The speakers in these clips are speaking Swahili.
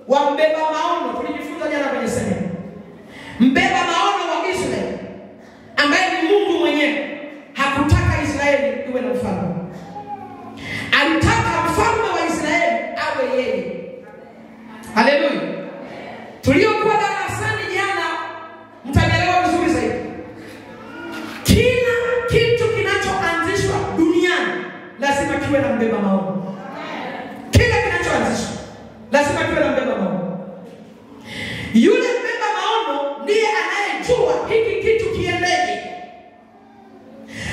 wa mbeba maono. Tulijifunza jana kwenye semina. Mbeba maono wa Israeli ambaye ni Mungu mwenyewe hakutaka Israeli iwe na mfalme. Alitaka mfalme wa Israeli awe yeye. Haleluya. Tuliokuwa darasani jana mtanielewa vizuri zaidi. Kila kitu kinachoanzishwa duniani lazima kiwe na mbeba maono. Kila kinachoanzishwa lazima kiwe na mbeba maono. Yule mbeba maono ndiye anayejua hiki kitu kiendeje.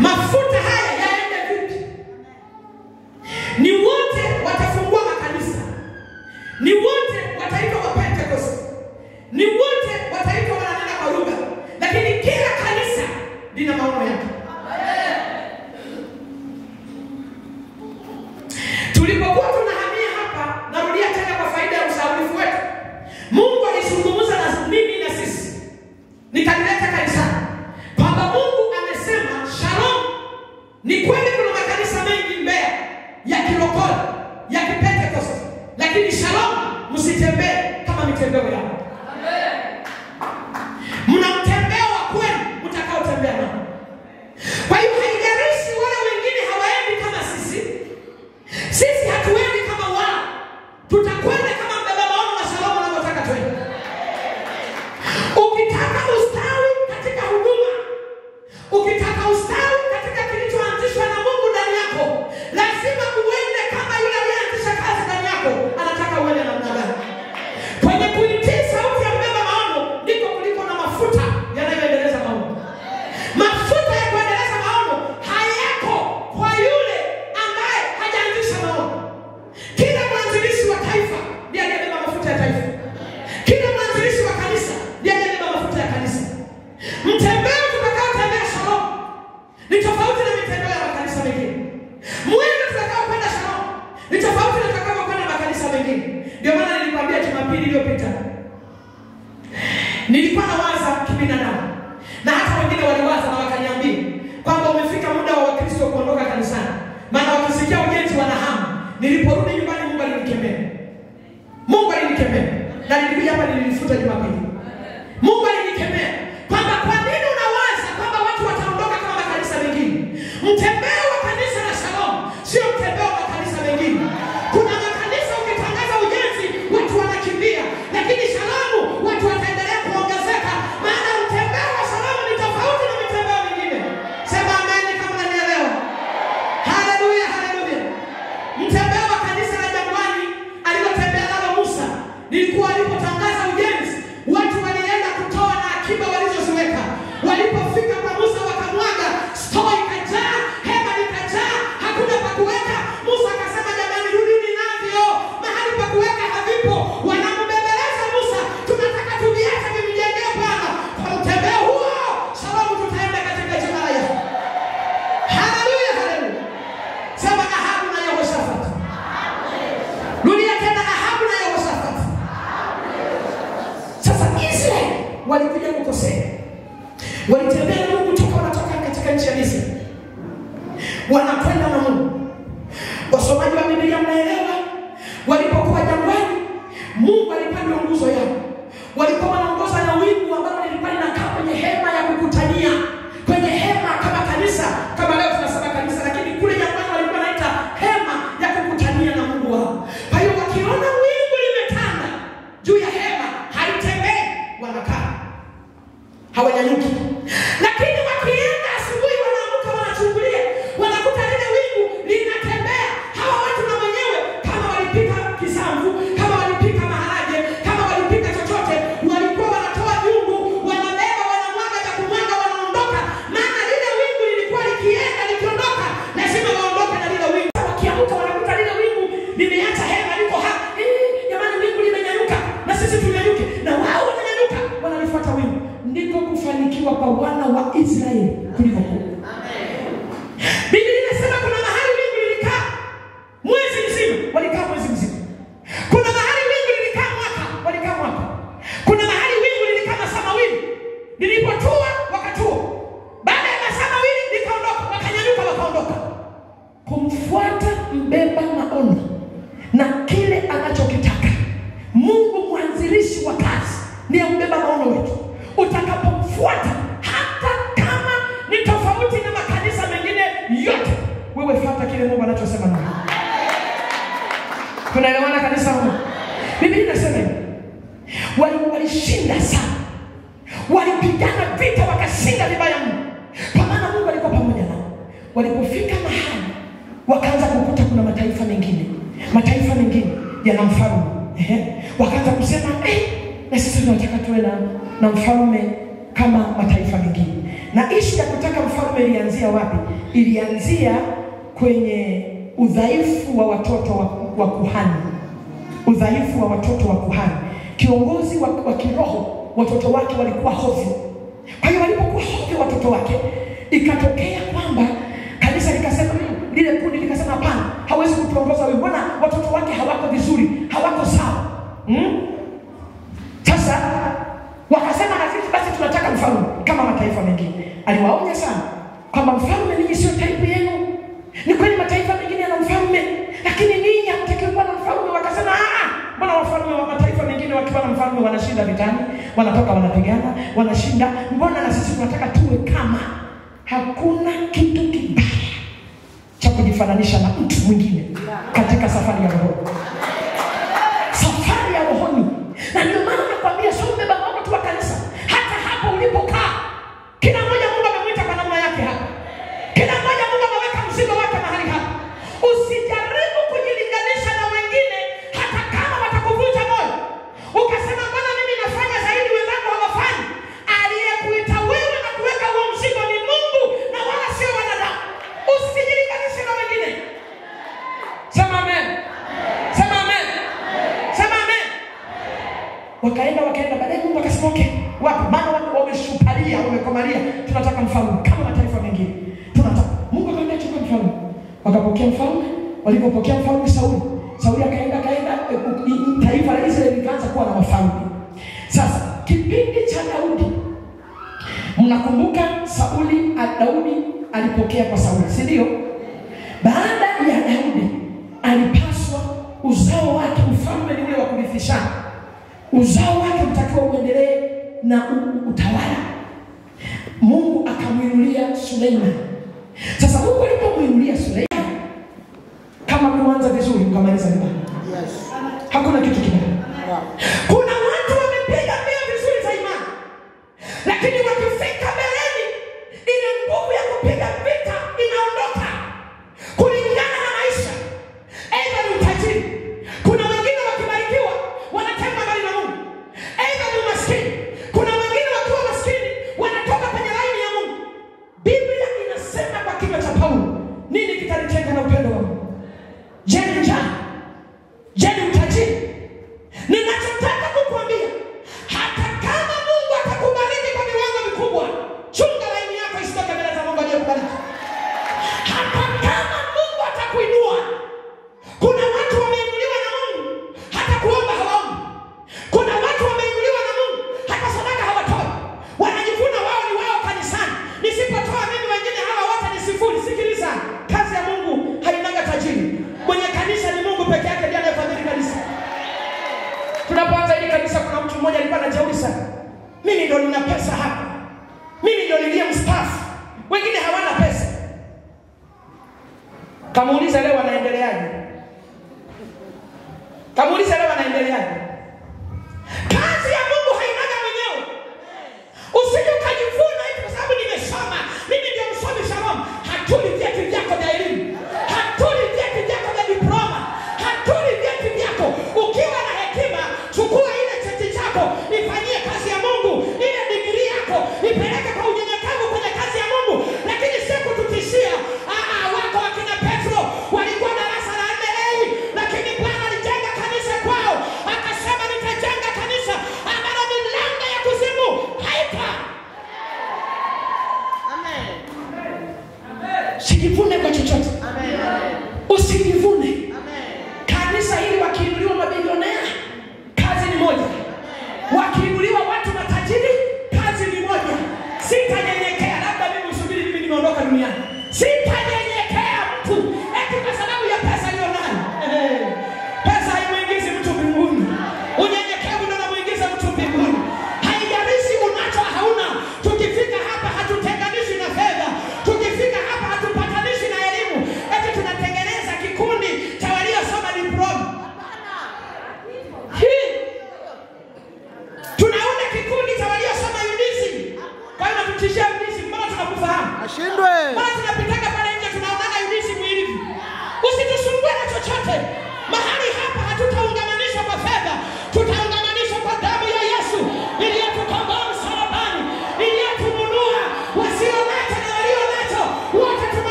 Mafuta haya yaende vipi? Ni wote watafungua makanisa. Ni wote wataitwa wa Pentecost. Ni wote wataitwa wananena kwa lugha. Lakini kila kanisa lina maono yake. Tulipokuwa tunahamia hapa, narudia tena kwa faida ya ushauri wetu. Mungu alizungumza na mimi na sisi. Nikalileta kanisani. Kwamba Mungu amesema Shalom. Ni kweli kuna makanisa mengi Mbeya ya kirokole, ya kipentecost. Lakini Shalom msitembee kama mitembeo yao. Mna mtembeo wa kweli mtakao tembea nao. Kwa hiyo haijalishi wale wengine hawaendi kama sisi. Sisi hatuendi kama wao. Tutakwenda kama mbeba maono wa Shalom wanavyotaka twende. Ukitaka ustawi katika huduma, ukitaka ustawi katika kilichoanzishwa na Mungu ndani yako, lazima uende kama yule aliyeanzisha kazi ndani yako. Anataka uende namna gani? Kwenye kuitii sauti ya mbeba maono ndiko kuliko na mafuta yanayoendeleza maono. Mafuta ya kuendeleza maono hayako kwa yule ambaye hajaanzisha maono. Kila mwanzilishi wa taifa ndiye anayebeba mafuta ya taifa. Kila mwanzilishi wa kanisa ndiye anayebeba mafuta ya kanisa. Mtembeo tutakao tembea Shalom ni tofauti na mitembeo ya makanisa mengine. Mwendo tutakao kwenda Shalom ni tofauti na tutakao kwenda makanisa mengine. Ndio maana nilikwambia Jumapili iliyopita, nilikuwa nawaza kibinadamu, na hata wengine waliwaza na wakaniambia kwamba umefika muda wa Wakristo kuondoka kanisani, maana wakisikia ujenzi wanahamu. Niliporudi nyumbani Mungu alinikemea. Mungu alinikemea. Na nilikuja hapa nilifuta Jumapili. Mungu alinikemea kwamba kwa nini unawaza kwamba watu wataondoka kama makanisa mengine? Mtembeo wa kanisa la Shalom sio mtembeo wa kanisa mengine. Kuna makanisa ukitangaza ujenzi watu wanakimbia, lakini Shalom watu wataendelea kuongezeka, maana mtembeo wa Shalom ni tofauti na mitembeo mingine. Sema amen kama unanielewa. Haleluya, haleluya. Mtembeo wa kanisa la Jangwani alilotembea nalo Musa nilikuwa alipotangaza ujenzi, watu walienda kutoa na akiba walizoziweka. Walipofika kwa Musa wakamwaga, store ikajaa, hema likajaa, hakuna pa kuweka. Musa akasema jamani, rudini navyo, mahali pa kuweka havipo. Wanambembeleza Musa, tunataka tuviache vimjengee Bwana. Kwa mtembeo huo Shalom tutaenda katika jina la Yesu. Haleluya, haleluya. Sema Ahabu na Yehoshafat. Rudia tena, Ahabu na Yehoshafat. Sasa Israeli walikuja kukosea. Walitembea na Mungu toka wanatoka katika nchi ya Misri. Wanakwenda na Mungu. Wasomaji wa Biblia mnaelewa, walipokuwa jangwani, Mungu alipanda nguzo yao. Walikuwa wanaongoza na wingu ambalo lilikuwa linakaa kwenye hema ya kukutania. Kwenye hema kama kanisa, kama leo tunasema kanisa, lakini kule jangwani walikuwa wanaita hema ya kukutania na Mungu wao. Kwa hiyo wakiona wingu limetanda juu ya hema, haitembei, wanakaa. Hawanyanyuki. Lakini wakienda asubuhi wanaamka wanachungulia, wanakuta lile wingu linatembea. Hawa watu na wenyewe kama walipika kisamvu, kama walipika maharage, kama walipika chochote, walikuwa wanatoa jungu, wanabeba, wanamwaga na kumwaga, wanaondoka. Maana lile wingu lilikuwa likienda likiondoka, lazima waondoke na lile wingu. Wakiamka wanakuta lile wingu limeacha hema liko hapa. Jamani, wingu limenyanyuka na sisi tunyanyuke. Na wao wananyanyuka, wanalifuata wingu. Ndiko kufanikiwa kwa wana wa Israeli kuliko. Amen. Biblia inasema kuna mahali wingu lilikaa mwezi mzima, walikaa mwezi mzima. Kuna mahali wingu lilikaa mwaka, walikaa mwaka. Kuna mahali wingu lilikaa masaa mawili. Lilipotua wakatua. Baada ya masaa mawili likaondoka, wakanyanyuka wakaondoka. Kumfuata mbeba maono na kile anachokitaka. Mungu Tunaelewana kanisa huu? Biblia inasema walishinda sana. Walipigana vita wakashinda vibaya mno. Kwa maana Mungu alikuwa pamoja nao. Walipofika mahali wakaanza kukuta kuna mataifa mengine yana mfalme. Wakaanza kusema na sisi tunataka tuwe na mfalme kama mataifa mengine. Na ishu ya kutaka mfalme ilianzia wapi? Ilianzia kwenye udhaifu wa watoto wa kuhani. Udhaifu wa watoto wa kuhani. Kiongozi wa kiroho, watoto wake walikuwa hovyo. Kwa hiyo walipokuwa hovyo watoto wake, ikatokea kwamba kanisa likasema, lile kundi likasema hapana, hawezi kutuongoza wewe. Mbona watoto wake hawako vizuri, hawako sawa? Sasa wakasema na sisi basi tunataka mfalme kama mataifa mengine. Aliwaonya sana kwamba mfalme ninyi sio type yenu. Ni kweli mataifa mengine yana mfalme, lakini ninyi hamtakiwi kuwa na mfalme. Wakasema mbona wafalme wa mataifa mengine wakiwa na mfalme wanashinda vitani, wanatoka wanapigana, wanashinda, mbona na sisi tunataka tuwe kama? Hakuna kitu kibaya cha kujifananisha na mtu mwingine katika safari ya roho. Safari ya rohoni. Na ndio maana nakwambia sio mbeba wako tu wa kanisa. Hata hapo ulipokaa, kila mmoja Mungu amemwita kwa namna yake hapa. Kila mmoja Mungu ameweka mzigo wake mahali hapa. Usijaribu kujilinganisha na wengine hata kama watakuvunja moyo. Ukasema mbona mimi nafanya zaidi wenzangu hawafanyi? Aliyekuita wewe na kuweka huo mzigo ni Mungu na wala sio wanadamu. Usijilinganishe na wengine. Sema amen. Sema amen. Sema amen. Wakaenda baadaye Mungu akasema okay, wapi? Maana watu wameshupalia, wamekomalia, tunataka mfalme kama mataifa mengine. Tunataka. Mungu akamwambia chukua mfalme. Wakapokea mfalme. Walipopokea mfalme Sauli akaenda taifa la Israeli likaanza kuwa na wafalme. Sasa kipindi cha Daudi, mnakumbuka Daudi alipokea kwa Sauli, si ndio? Baada ya Daudi alipaswa uzao wake, mfalme ni ule wa kurithishana, uzao wake mtakiwa uendelee na utawala. Mungu akamwinulia Suleiman. Sasa Mungu alipomuinulia Suleiman, kama kuanza vizuri ukamaliza vibaya. Yes. Hakuna kitu kibaya. Kuna watu wamepiga mbio vizuri za imani, lakini wakifika mbeleni ile nguvu ya kupiga vita inaondoka kulingana na maisha. Aidha ni utajiri. Kuna wengine wakibarikiwa wanatenda mbali na Mungu. Aidha ni umaskini. Kuna wengine wakiwa maskini wanatoka kwenye laini ya Mungu. Biblia inasema kwa kinywa cha Paulo, nini kitanitenga na upendo wa Mungu? Je, ni njaa? Je, ni utajiri? Ninachotaka kukuambia, hata kama Mungu atakubariki kwa viwango vikubwa, chunga laini yako isitoke mbele za Mungu aliyekubariki. Hata kama Mungu atakuinua, kuna watu wameinuliwa na Mungu hata kuomba hawaombi. Kuna watu wameinuliwa na Mungu hata sadaka hawatoi. Wanajivuna wao ni wao kanisani. Nisipotoa mimi wengine hawa wote ni sifuri. Sikiliza, kazi ya Mungu hainaga tajiri. Mwenye kanisa ni Mungu peke yake ndiye anayefadhili kanisa. Tunapoanza hili kanisa kuna mtu mmoja alikuwa anajeuri sana. Mimi ndo nina pesa hapa. Mimi ndo nilie mstaafu. Wengine hawana pesa. Kamuuliza leo anaendeleaje? Kazi ya Mungu hainaga mwenyewe. Usije ukajivuna hivi kwa sababu nimesoma. Mimi ndio msomi Shalom. Hatuli vyeti vyako vya elimu. Hatuli vyeti vyako vya diploma. Hatuli vyeti vyako. Ukiwa na hekima, chukua ile cheti chako, ifanyie kazi ya Mungu. Ile degree yako ipeleke kwa unyenyekevu kwenye kazi ya Mungu. Lakini sio kututishia. Wako wakina Petro walikuwa darasa la 4A, lakini Bwana alijenga kanisa kwao.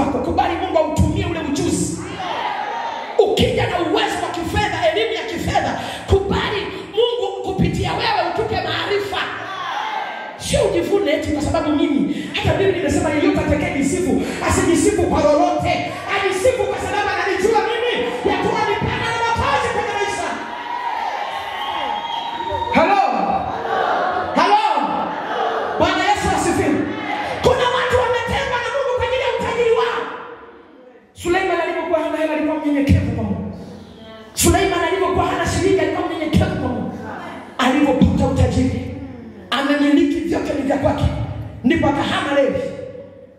wako, kubali Mungu autumie ule ujuzi. Ukija na uwezo wa kifedha, elimu ya kifedha, kubali Mungu kupitia wewe utupe maarifa. Sio ujivune eti kwa sababu mimi. Hata Biblia inasema yeyote atakayejisifu asijisifu kwa lolote, ajisifu kwa sababu anajua mimi ya kuwa nipana na mapaji kwenye maisha. Hello. Bwana Yesu asifiwe. Kuna watu wametengwa na Mungu kwa ajili ya utajiri wao. Suleiman alipokuwa hana hela alikuwa mnyenyekevu kwa Mungu. Suleiman alipokuwa hana shilingi alikuwa mnyenyekevu kwa Mungu. Alipopata utajiri, amemiliki vyote vya kwake, ndipo akahama Levi.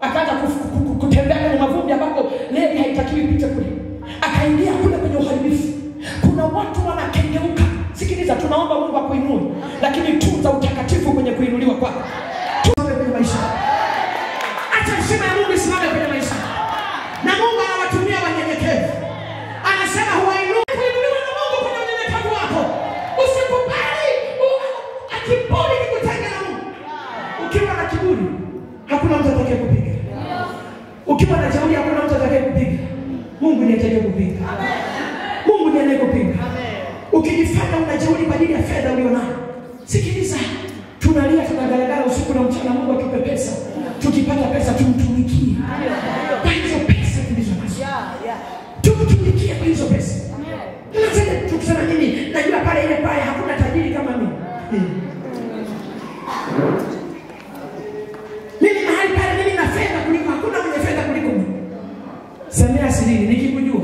Akaanza kutembea kwenye mavumbi ambako Levi haitakiwi pite kule. Akaingia kule kwenye uharibifu. Kuna watu wanakengeuka. Sikiliza, tunaomba Mungu akuinue, lakini tunza utakatifu kwenye kuinuliwa kwako. Tusimame kwenye maisha. Acha heshima ya Mungu isimame kwenye maisha. Na Mungu anawatumia wanyenyekevu. Anasema huwainue kuinuliwa na Mungu kwenye unyenyekevu wako. Usikubali kiburi kikutenge na Mungu. Ukiwa na kiburi, hakuna mtu atakayekupiga. Ukiwa na jeuri, hakuna mtu atakayekupiga. Mungu ndiye atakayekupiga. Mungu ndiye anayekupiga. Ukijifanya una jeuri kwa ajili ya fedha ulionayo, sikiliza, tunalia tunagalagala usiku na mchana, Mungu atupe pesa. Tukipata pesa tumtumikie kwa hizo pesa tulizo nazo. Tumtumikie kwa hizo pesa. Tunasema tukisema nini? Najua pale ile pale hakuna tajiri kama mimi. Mimi mahali pale mimi na fedha kuliko, hakuna mwenye fedha kuliko mimi. Samia siri nikikujua.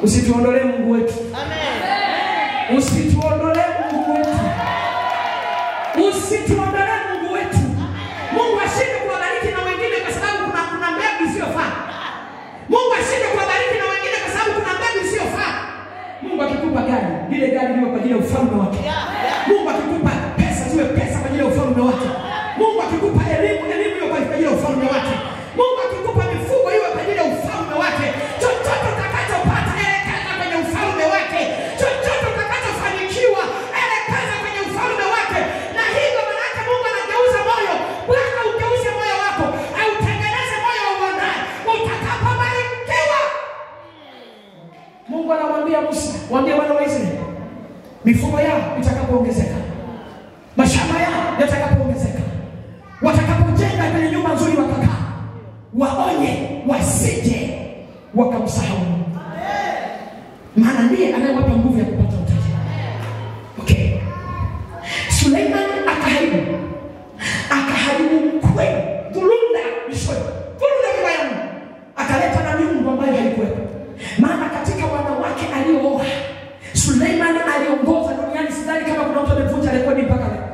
Usituondolee Mungu wetu. Amen. Usituondolee Mungu wetu. Usituondolee Mungu wetu. Mungu ashinde kuwabariki na wengine kwa sababu kuna mbegu isiyofaa. Mungu ashinde kuwabariki na wengine kwa sababu kuna mbegu isiyofaa. Mungu akikupa gari, lile gari liwe kwa ajili ya ufalme wake. Mungu akikupa pesa, ziwe pesa kwa ajili ya ufalme wake. Mungu akikupa elimu, elimu iwe kwa ajili ya ufalme wake. Mungu akikupa mifugo iwe kwa ajili ya ufalme wake. Chochote utakachopata elekeza kwenye ufalme wake. Chochote utakachofanikiwa elekeza kwenye ufalme wake. Na hivyo maana Mungu anageuza moyo. Bwana ugeuze moyo wako, au tengeneze moyo wa uandae utakapobarikiwa. Mungu anamwambia Musa, waambie wana wa Israeli, mifugo yao itakapoongezeka, mashamba yao yatakapoongezeka, watakapojenga kwenye nyumba nzuri wakakaa, waonye wasije wakamsahau. Maana ndiye anayewapa nguvu ya kupata utajiri. Okay. Suleiman akaharibu kweli, dhulunda mishoyo, dhulunda kibaya, akaleta na miungu ambayo haikuwepo. Maana katika wanawake aliooa, Suleiman aliongoza duniani. Sidhani kama kuna mtu amevunja rekodi mpaka leo.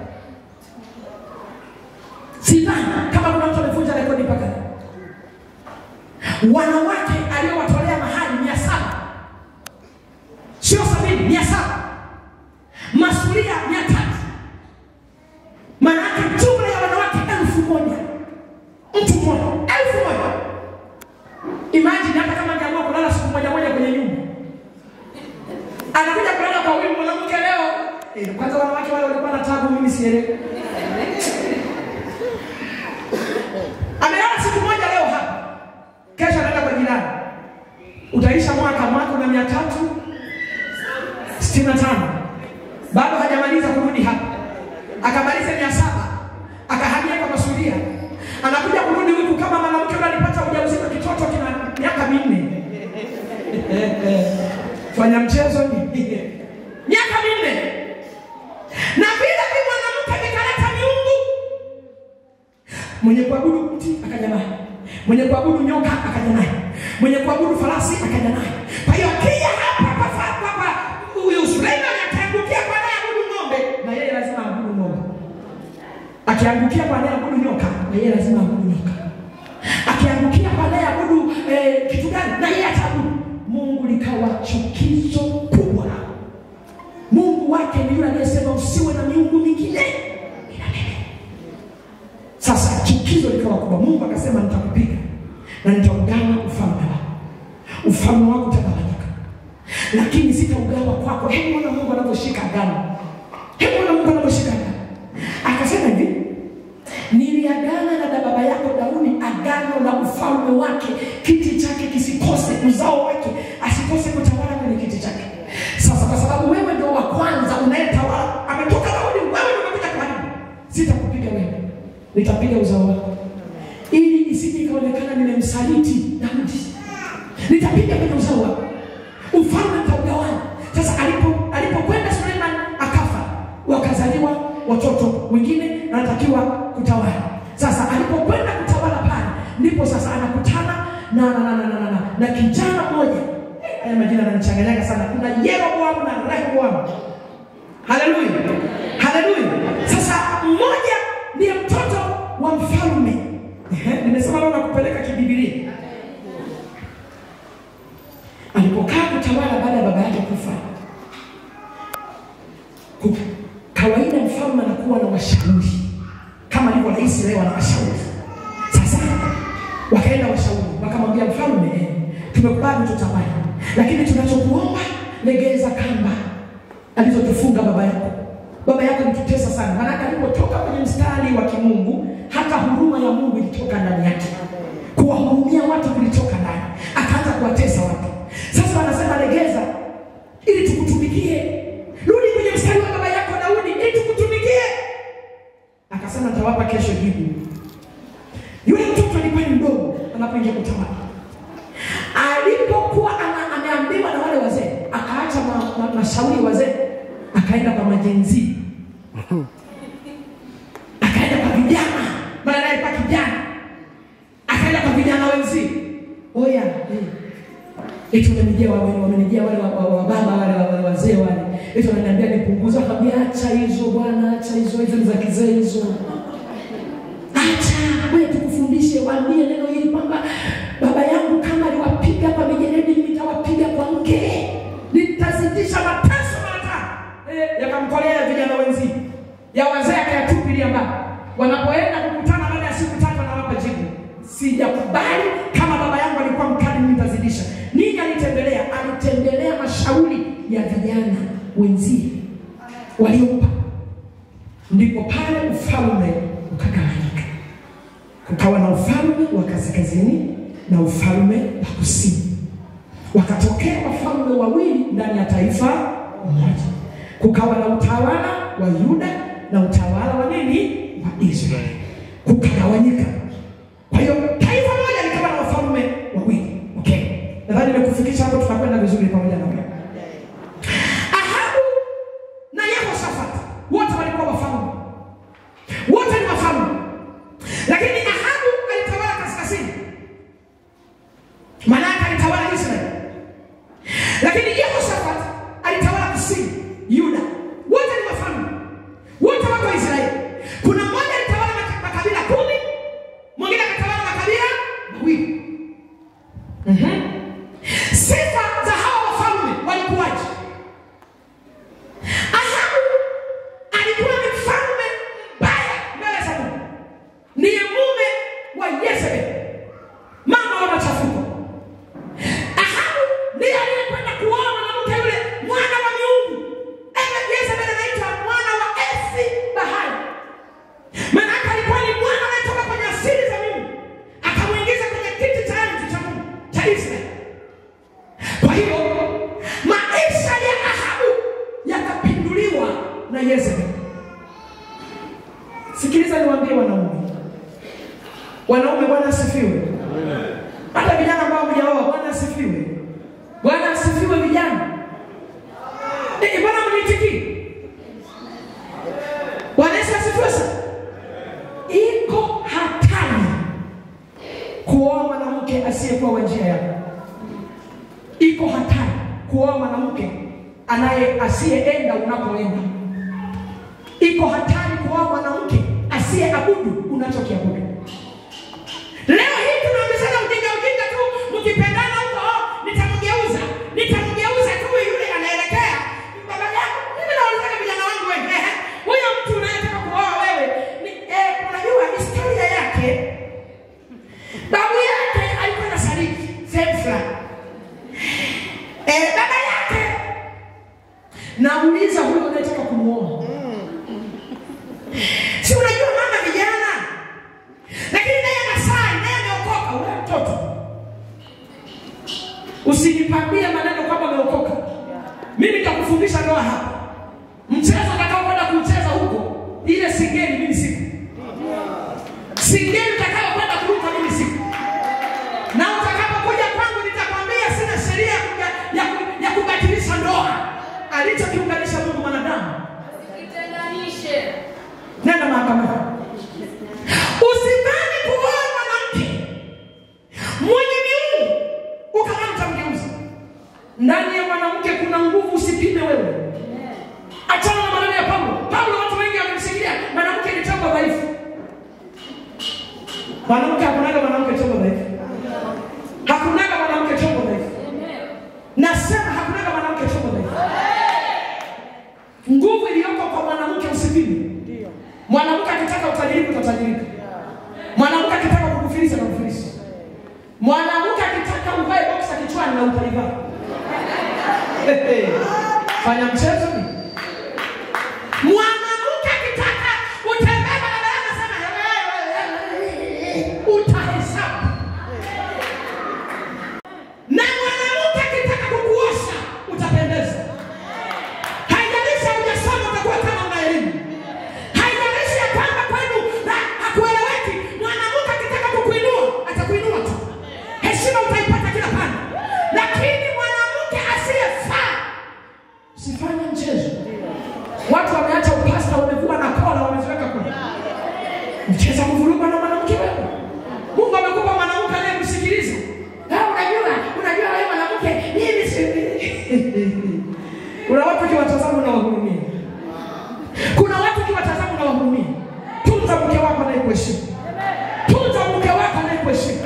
Sidhani kama kuna mtu amevunja rekodi mpaka leo. Wanawake aliowatolea mahali 700. Sio 70, 700. Masuria 300. Maana jumla ya wanawake 1000. Mtu mmoja 1000. Imagine hata kama angeamua kulala siku moja kwenye nyumba, anakuja kulala kwa huyu mwanamke leo. Kwanza wanawake wale walikuwa na tabu, mimi sielewi. Amelala siku moja leo hapa, kesho anaenda kwa jirani. Utaisha mwaka una 365. Bado hajamaliza kurudi hapa. Akamaliza 700. Akahamia kwa masuria. Anakuja kurudi huku kama mwanamke yule alipata ujauzito, kitoto kina miaka 4. Fanya mchezo ni miaka 4. Na bila mwanamke nikaleta miungu. Mwenye kuabudu mti akaja naye, mwenye kuabudu nyoka akaja naye, mwenye kuabudu farasi akaja naye. Kwa hiyo kija hapa huyu Suleiman ataangukia kwa naye abudu ng'ombe, na yeye lazima abudu ng'ombe. Akiangukia kwa naye abudu nyoka, na yeye lazima abudu nyoka. Akiangukia kwa naye abudu kitu gani, na yeye atabudu. Mungu likawa chukizo kubwa. Mungu wake ni yule aliyesema usiwe na miungu mingine. Sasa chukizo likawa kubwa. Mungu akasema nitakupiga na nitaugawa ufalme wako. Ufalme wako utagawanyika, lakini sitaugawa kwako. Hebu ona Mungu anaposhika agano. Hebu ona Mungu anaposhika agano. Akasema hivi, niliagana na baba yako Daudi agano la ufalme ufalme wake, kiti chake kisikose, uzao wake asikose kutawala kwenye kiti chake. Sasa kwa sababu wewe ndio wa kwanza unayetawala, ametoka Daudi, wewe ndio umekuja karibu, sitakupiga wewe, nitapiga uzao wako, ili isije ikaonekana nimemsaliti Daudi. Nitapiga kwenye uzao wako, ufalme utaugawanya. Sasa alipokwenda Suleiman akafa, wakazaliwa watoto wengine na anatakiwa kutawala. Sasa alipokwenda kutawala pale, ndipo sasa anakutana na kijana mmoja. Haya majina yananichanganya sana. Kuna Yeroboamu na Rehoboamu. Haleluya. Haleluya. Sasa mmoja ndiye mtoto wa mfalme. Nimesema leo nakupeleka kibiblia. Alipokaa kutawala baada ya baba yake kufa, kawaida mfalme anakuwa na washauri kama alivyo rais leo ana washauri. Sasa wakaenda washauri, wakamwambia mfalme, tumekubali tutawala, lakini tunachokuomba legeza kamba alizotufunga baba yako. Baba yako alitutesa sana, maana alipotoka kwenye mstari wa kimungu, hata huruma ya Mungu ilitoka ndani yake. Kuwahurumia watu kulitoka ndani, akaanza kuwatesa watu. Sasa wanasema legeza ili tukutumikie. Rudi kwenye mstari wa baba yako Daudi ili tukutumikie. Akasema nitawapa kesho jibu. Yule mtoto alikuwa ni mdogo anapoingia kutawala. Alipokuwa ameambiwa na wale wazee, akaacha mashauri wazee, akaenda kwa majenzi. Akaenda kwa vijana, maana alikuwa kijana. Akaenda kwa vijana wenzi. Oya, eti wamenijia wale wa baba wale wazee wale. Eti wananiambia nipunguza, kabla acha hizo bwana, acha hizo ni za kizee hizo. Acha, wewe tukufundishe, waambie neno hili kwamba baba yangu kama aliwapiga kwa mijeledi, nitawapiga kwa mke. Nitazidisha mateso mara. Yakamkolea vijana wenzi. Ya wazee akayatupilia mbali. Wanapoenda kukutana baada ya siku 3 na wapa jibu. Sijakubali, kama baba yangu alikuwa mkali nitazidisha. Nini alitembelea mashauri ya vijana wenzie waliompa. Ndipo pale ufalme ukagawanyika. Kukawa na ufalme wa kaskazini na ufalme wa kusini. Wakatokea wafalme wawili ndani ya taifa moja. Kukawa na utawala wa Yuda na utawala wa nini? Wa Israeli. Kukagawanyika. Kwa hiyo taifa moja likawa na wafalme wawili. Okay. Nadhani nimekufikisha hapo, tutakwenda vizuri pamoja na wewe. Ahabu na Yehoshafati wote walikuwa wafalme. Wote ni wafalme. Lakini Ahabu alitawala kaskazini. Maana alitawala Israeli. Lakini Yehoshafati alitawala kusini, Yuda. Wote ni wafalme. Wote wako Israeli. Kuna mmoja alitawala makabila 10, mwingine akatawala makabila 2. Sifa za hawa wafalme walikuwaje? Ahabu alikuwa ni mfalme mbaya mbele za Mungu. Ndiye mume wa Yezebeli, mama wa machafuko. Ahabu ndiye aliyekwenda kuoa mwanamke yule mwana wa miungu. Yezebeli anaitwa mwana wa Esi Bahari. Maana alikuwa ni mwana anayetoka kwenye asili za Mungu, akamuingiza kwenye kiti cha enzi cha Mungu cha Israeli. Kwa hiyo maisha ya Ahabu yakapinduliwa na Yezebeli. Sikiliza niwaambie wanaume. Wanaume, Bwana asifiwe. Hata vijana ambao mjaoa, Bwana asifiwe. Bwana asifiwe vijana. Bwana mnitiki. Bwana asifiwe sana. Iko hatari kuoa mwanamke asiyekuwa wa njia yako. Iko hatari kuoa mwanamke asiyeenda unakoenda. Iko hatari kuoa mwanamke asiyeabudu unachokiabudu. Leo hii tunaongezana ujinga tu, mkipendana huko, nitamgeuza tu yule anaelekea baba yako. Mimi naona vijana wangu wengi, huyo mtu unayetaka kuoa wewe, unajua historia yake. Babu yake alikuwa na saliki, sefra. Baba yake. Nauliza huyo unayetaka kumuoa. Si unajua mama vijana, Usinipambie maneno kama umeokoka. Mimi nitakufundisha ndoa hapa. Mchezo utakaokwenda kucheza huko, ile singeli mimi siku. Singeli utakaokwenda kuruka mimi siku. Na utakapokuja kwangu nitakwambia sina sheria ya kubatilisha ndoa. Alichokiunganisha Mungu mwanadamu asitenganishe. Nenda mahakamani. Usidhani kuoa mwanamke mwenye miungu ukamta mgeuza. Ndani ya mwanamke kuna nguvu, usipime wewe. Achana na maneno ya Paulo. Paulo watu wengi wamemsikia mwanamke ni chombo dhaifu. Mwanamke hakunaga mwanamke chombo dhaifu. Hakunaga mwanamke chombo dhaifu. Nasema hakunaga mwanamke chombo dhaifu. Nguvu iliyoko kwa mwanamke usipime. Ndio. Mwanamke akitaka utajirika utatajirika. Mwanamke akitaka kukufilisa na kufilisa. Mwanamke akitaka uvae boxer kichwani na utalivaa. Fanya mchezo ni. Mwanamke akitaka utembee barabarani sana utahesabu. Na mwanamke akitaka kukuosha utapendeza. Haijalishi hujasoma utakuwa kama una elimu. Haijalishi ya kwamba kwenu hakueleweki. Mwanamke akitaka kukuinua atakuinua tu. Heshima utaipata kila pande. Lakini mwanamke asiyefaa usifanye mchezo. Watu wameacha upasta, wamevua na kola, wameziweka kule. Mcheza kuvuruga na mwanamke wewe. Mungu amekupa mwanamke anayekusikiliza. Unajua wewe mwanamke mimi si. Kuna watu kiwatazama na wahurumia. Kuna watu kiwatazama na wahurumia. Tunza mke wako anayekuheshimu. Tunza mke wako anayekuheshimu.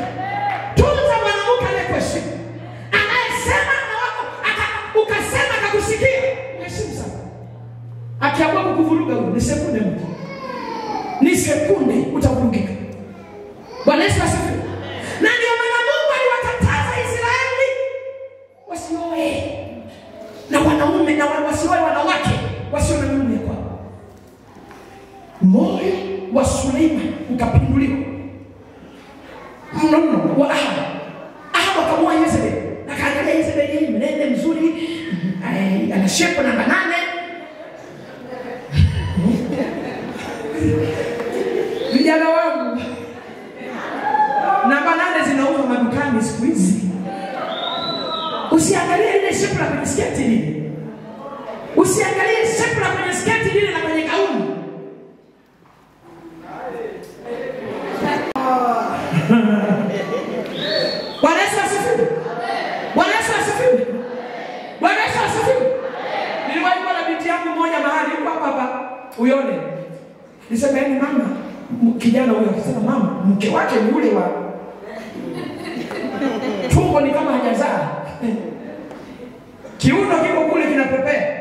Tunza mwanamke anayekuheshimu. Anayesema na wako ukasema akakusikia. Heshimu sana. Akiamua kukuvuruga wewe ni sekunde moja. Ni sekunde utavurugika. Bwana Yesu asifiwe. Na ndio maana Mungu aliwakataza Israeli wasioe na wanaume na wasioe wanawake wasio na mume kwao. Moyo wa Suleiman ukapinduliwa. Mno wa Ahab akamua Yezebeli. Na kaangalia Yezebeli mnene mzuri, ana shepo namba 8. Vijana wangu namba 8 zinauzwa madukani siku hizi. Usiangalie ile shepu la kwenye sketi lile. Usiangalie shepu la kwenye sketi lile na kwenye gauni. Bwana Yesu asifiwe. Bwana Yesu asifiwe. Bwana Yesu asifiwe. Niliwahi kuwa na binti yangu mmoja mahali hapa uione. Nisema yani mama, kijana huyo akisema mama, mke wake ni yule wa tumbo ni kama hajazaa. Kiuno kiko kule kinapepea.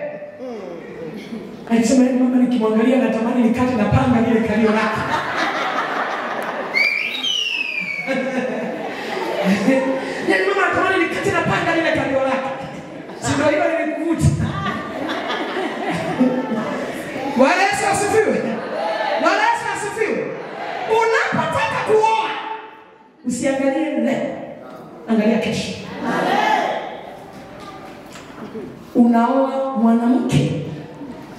Alisema yani mama, nikimwangalia natamani nikate na panga lile kalio lake. Yani mama natamani nikate na panga lile kalio lake. Si ndio hilo lilikuvuta. Bwana Yesu asifiwe. Bwana Yesu asifiwe. Unapotaka kuoa usiangalie leo, angalia kesho. Unaoa mwanamke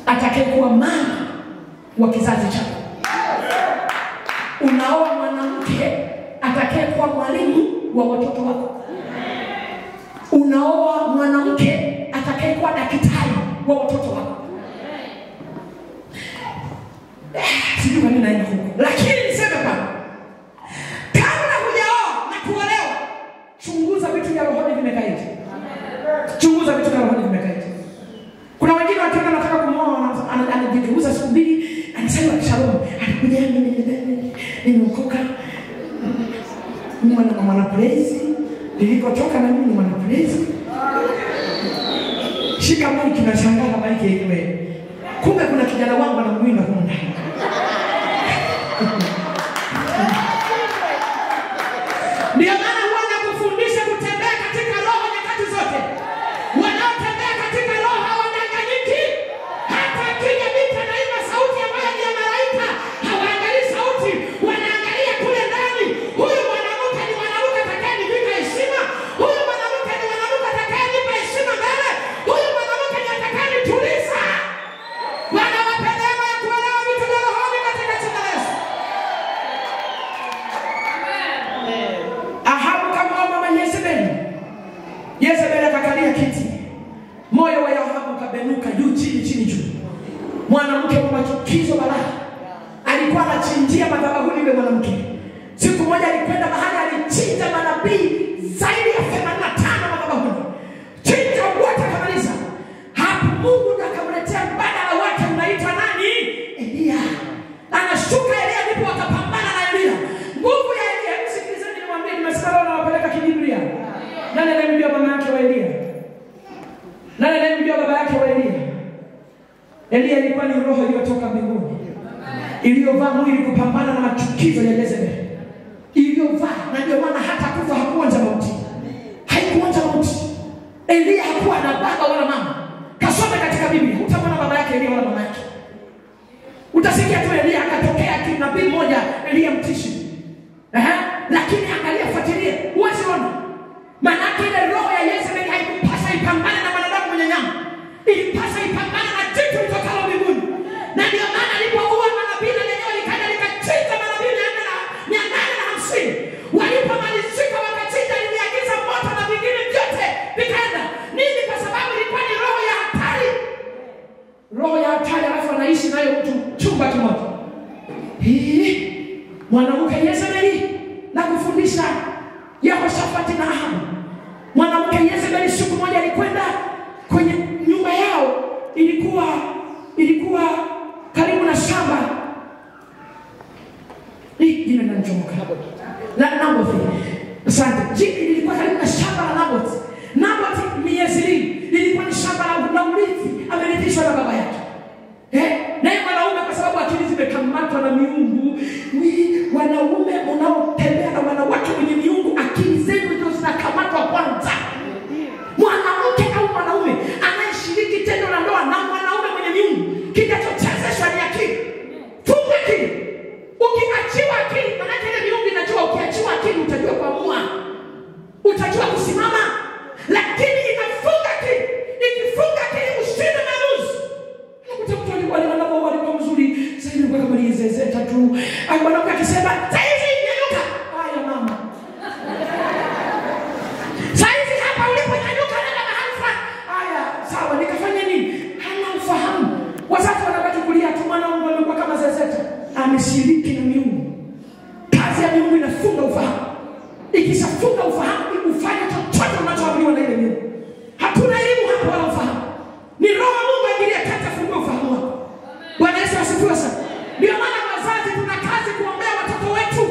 atakayekuwa mama wa kizazi chako. Unaoa mwanamke atakayekuwa mwalimu wa watoto wako. Unaoa mwanamke atakayekuwa daktari wa watoto wako. Sijui kwa nini naenda huko. Lakini niseme bwana, kabla hujaoa na kuolewa, chunguza vitu vya rohoni vimekaje. Chunguza vitu vya rohoni vimekaje. Kuna wengine wanataka kumwoa, anajigeuza siku mbili, anasema shalom, anakuja nimeokoka. Mimi na mwana praise, nilikotoka na mimi ni mwana praise. Shika maiki na shangaa maiki yenyewe. Kumbe kuna kijana wangu anamwinda huko ndani. Ndio maana huwa nakufundisha kutembea katika roho nyakati zote. Wanaotembea katika roho hawanyang'anyiki. Hata akija vita na ima sauti ambayo ni ya malaika, hawaangalii sauti, wanaangalia kule ndani. Huyu mwanamke ni mwanamke atakayevika heshima. Huyu mwanamke ni mwanamke kiti, moyo wa Ahabu ukabenuka juu chini juu. Mwanamke wa machukizo balaa alikuwa anachinjia madhabahuni yule mwanamke. Siku moja alikwenda mahali alichinja manabii zaidi ya 85 madhabahuni. Chinja wote akamaliza. Hapo Mungu akamletea mbadala wake unaitwa nani? Elia. Anashuka Elia ndipo wakapambana na Elia. Nguvu ya Elia, msikilizeni nimwambie, nimesikia wanawapeleka kibiblia. Nani anayemjua mama yake wa Elia? Nani anayemjua baba yake wa Elia? Elia ilikuwa ni roho iliyotoka mbinguni, iliyovaa mwili kupambana na machukizo ya Jezebeli. Iliyovaa, na ndio maana hata kufa hakuonja mauti. Haikuonja mauti. Elia hakuwa na baba wala mama. Kasome katika Biblia, utamwona baba yake Elia wala mama yake. Utasikia tu Elia akatokea kinabii mmoja, Elia mtishi. Lakini angalia, fuatilia, huwezi ona. Maana ile roho ya Jezebeli haikupasa ipambane na mwanadamu mwenye nyama. Ilipasa ipambane na jitu litokalo mbinguni. Na ndio maana alipokuwa manabii na lenyewe likaja likachinja manabii 850. Walipomalizika wakachinja, liliagiza moto na vingine vyote vikaenda. Nini? Kwa sababu ilikuwa ni roho ya hatari. Roho ya hatari, alafu anaishi nayo mtu chumba kimoja. Mwanamke Yezebeli na kufundisha Yehoshafati na Ahabu. Mwanamke Yezebeli siku moja alikwenda kwenye nyumba yao, ilikuwa karibu na shamba. Jina linanichomoka. Naboth. Asante. Ilikuwa karibu na shamba la Naboth. Naboth ni Yezreeli. Ilikuwa ni shamba la urithi, amerithishwa na baba yake. Naye mwanaume, kwa sababu akili zimekamatwa na miungu, wanaume unaotembea na wanawake wenye miungu, akili zenu ndio zinakamatwa kwanza. Mwanamke au mwanaume anayeshiriki tendo la ndoa na mwanaume mwenye miungu, kinachochezeshwa ni akili. Funga akili. Ukiachiwa akili, maana ile miungu inajua. Ukiachiwa akili utajua kuamua, utajua kusimama. Lakini inafunga akili. Ikifunga akili ushinde maamuzi. Unakuta mtu alikuwa mzuri, sasa hivi kwa kama yezezeta tu. Mwanamke akisema, "Sasa hivi nyanyuka." Haya mama. Sasa hivi hapa uliponyanyuka nenda mahali fulani. Haya, sawa, nikafanya nini? Hana ufahamu. Wazazi wanabaki kulia tu, mwanangu alikuwa kama zezeta. Ameshiriki na miungu. Kazi ya miungu inafunga ufahamu. Ikishafunga ufahamu, ufanye chochote unachoambiwa na ile miungu. Hatuna elimu hapo wala ufahamu. Ni roho Mungu aingilie kati afungue ufahamu wako. Bwana Yesu asifiwe sana. Ndio maana wazazi tuna kazi kuombea watoto wetu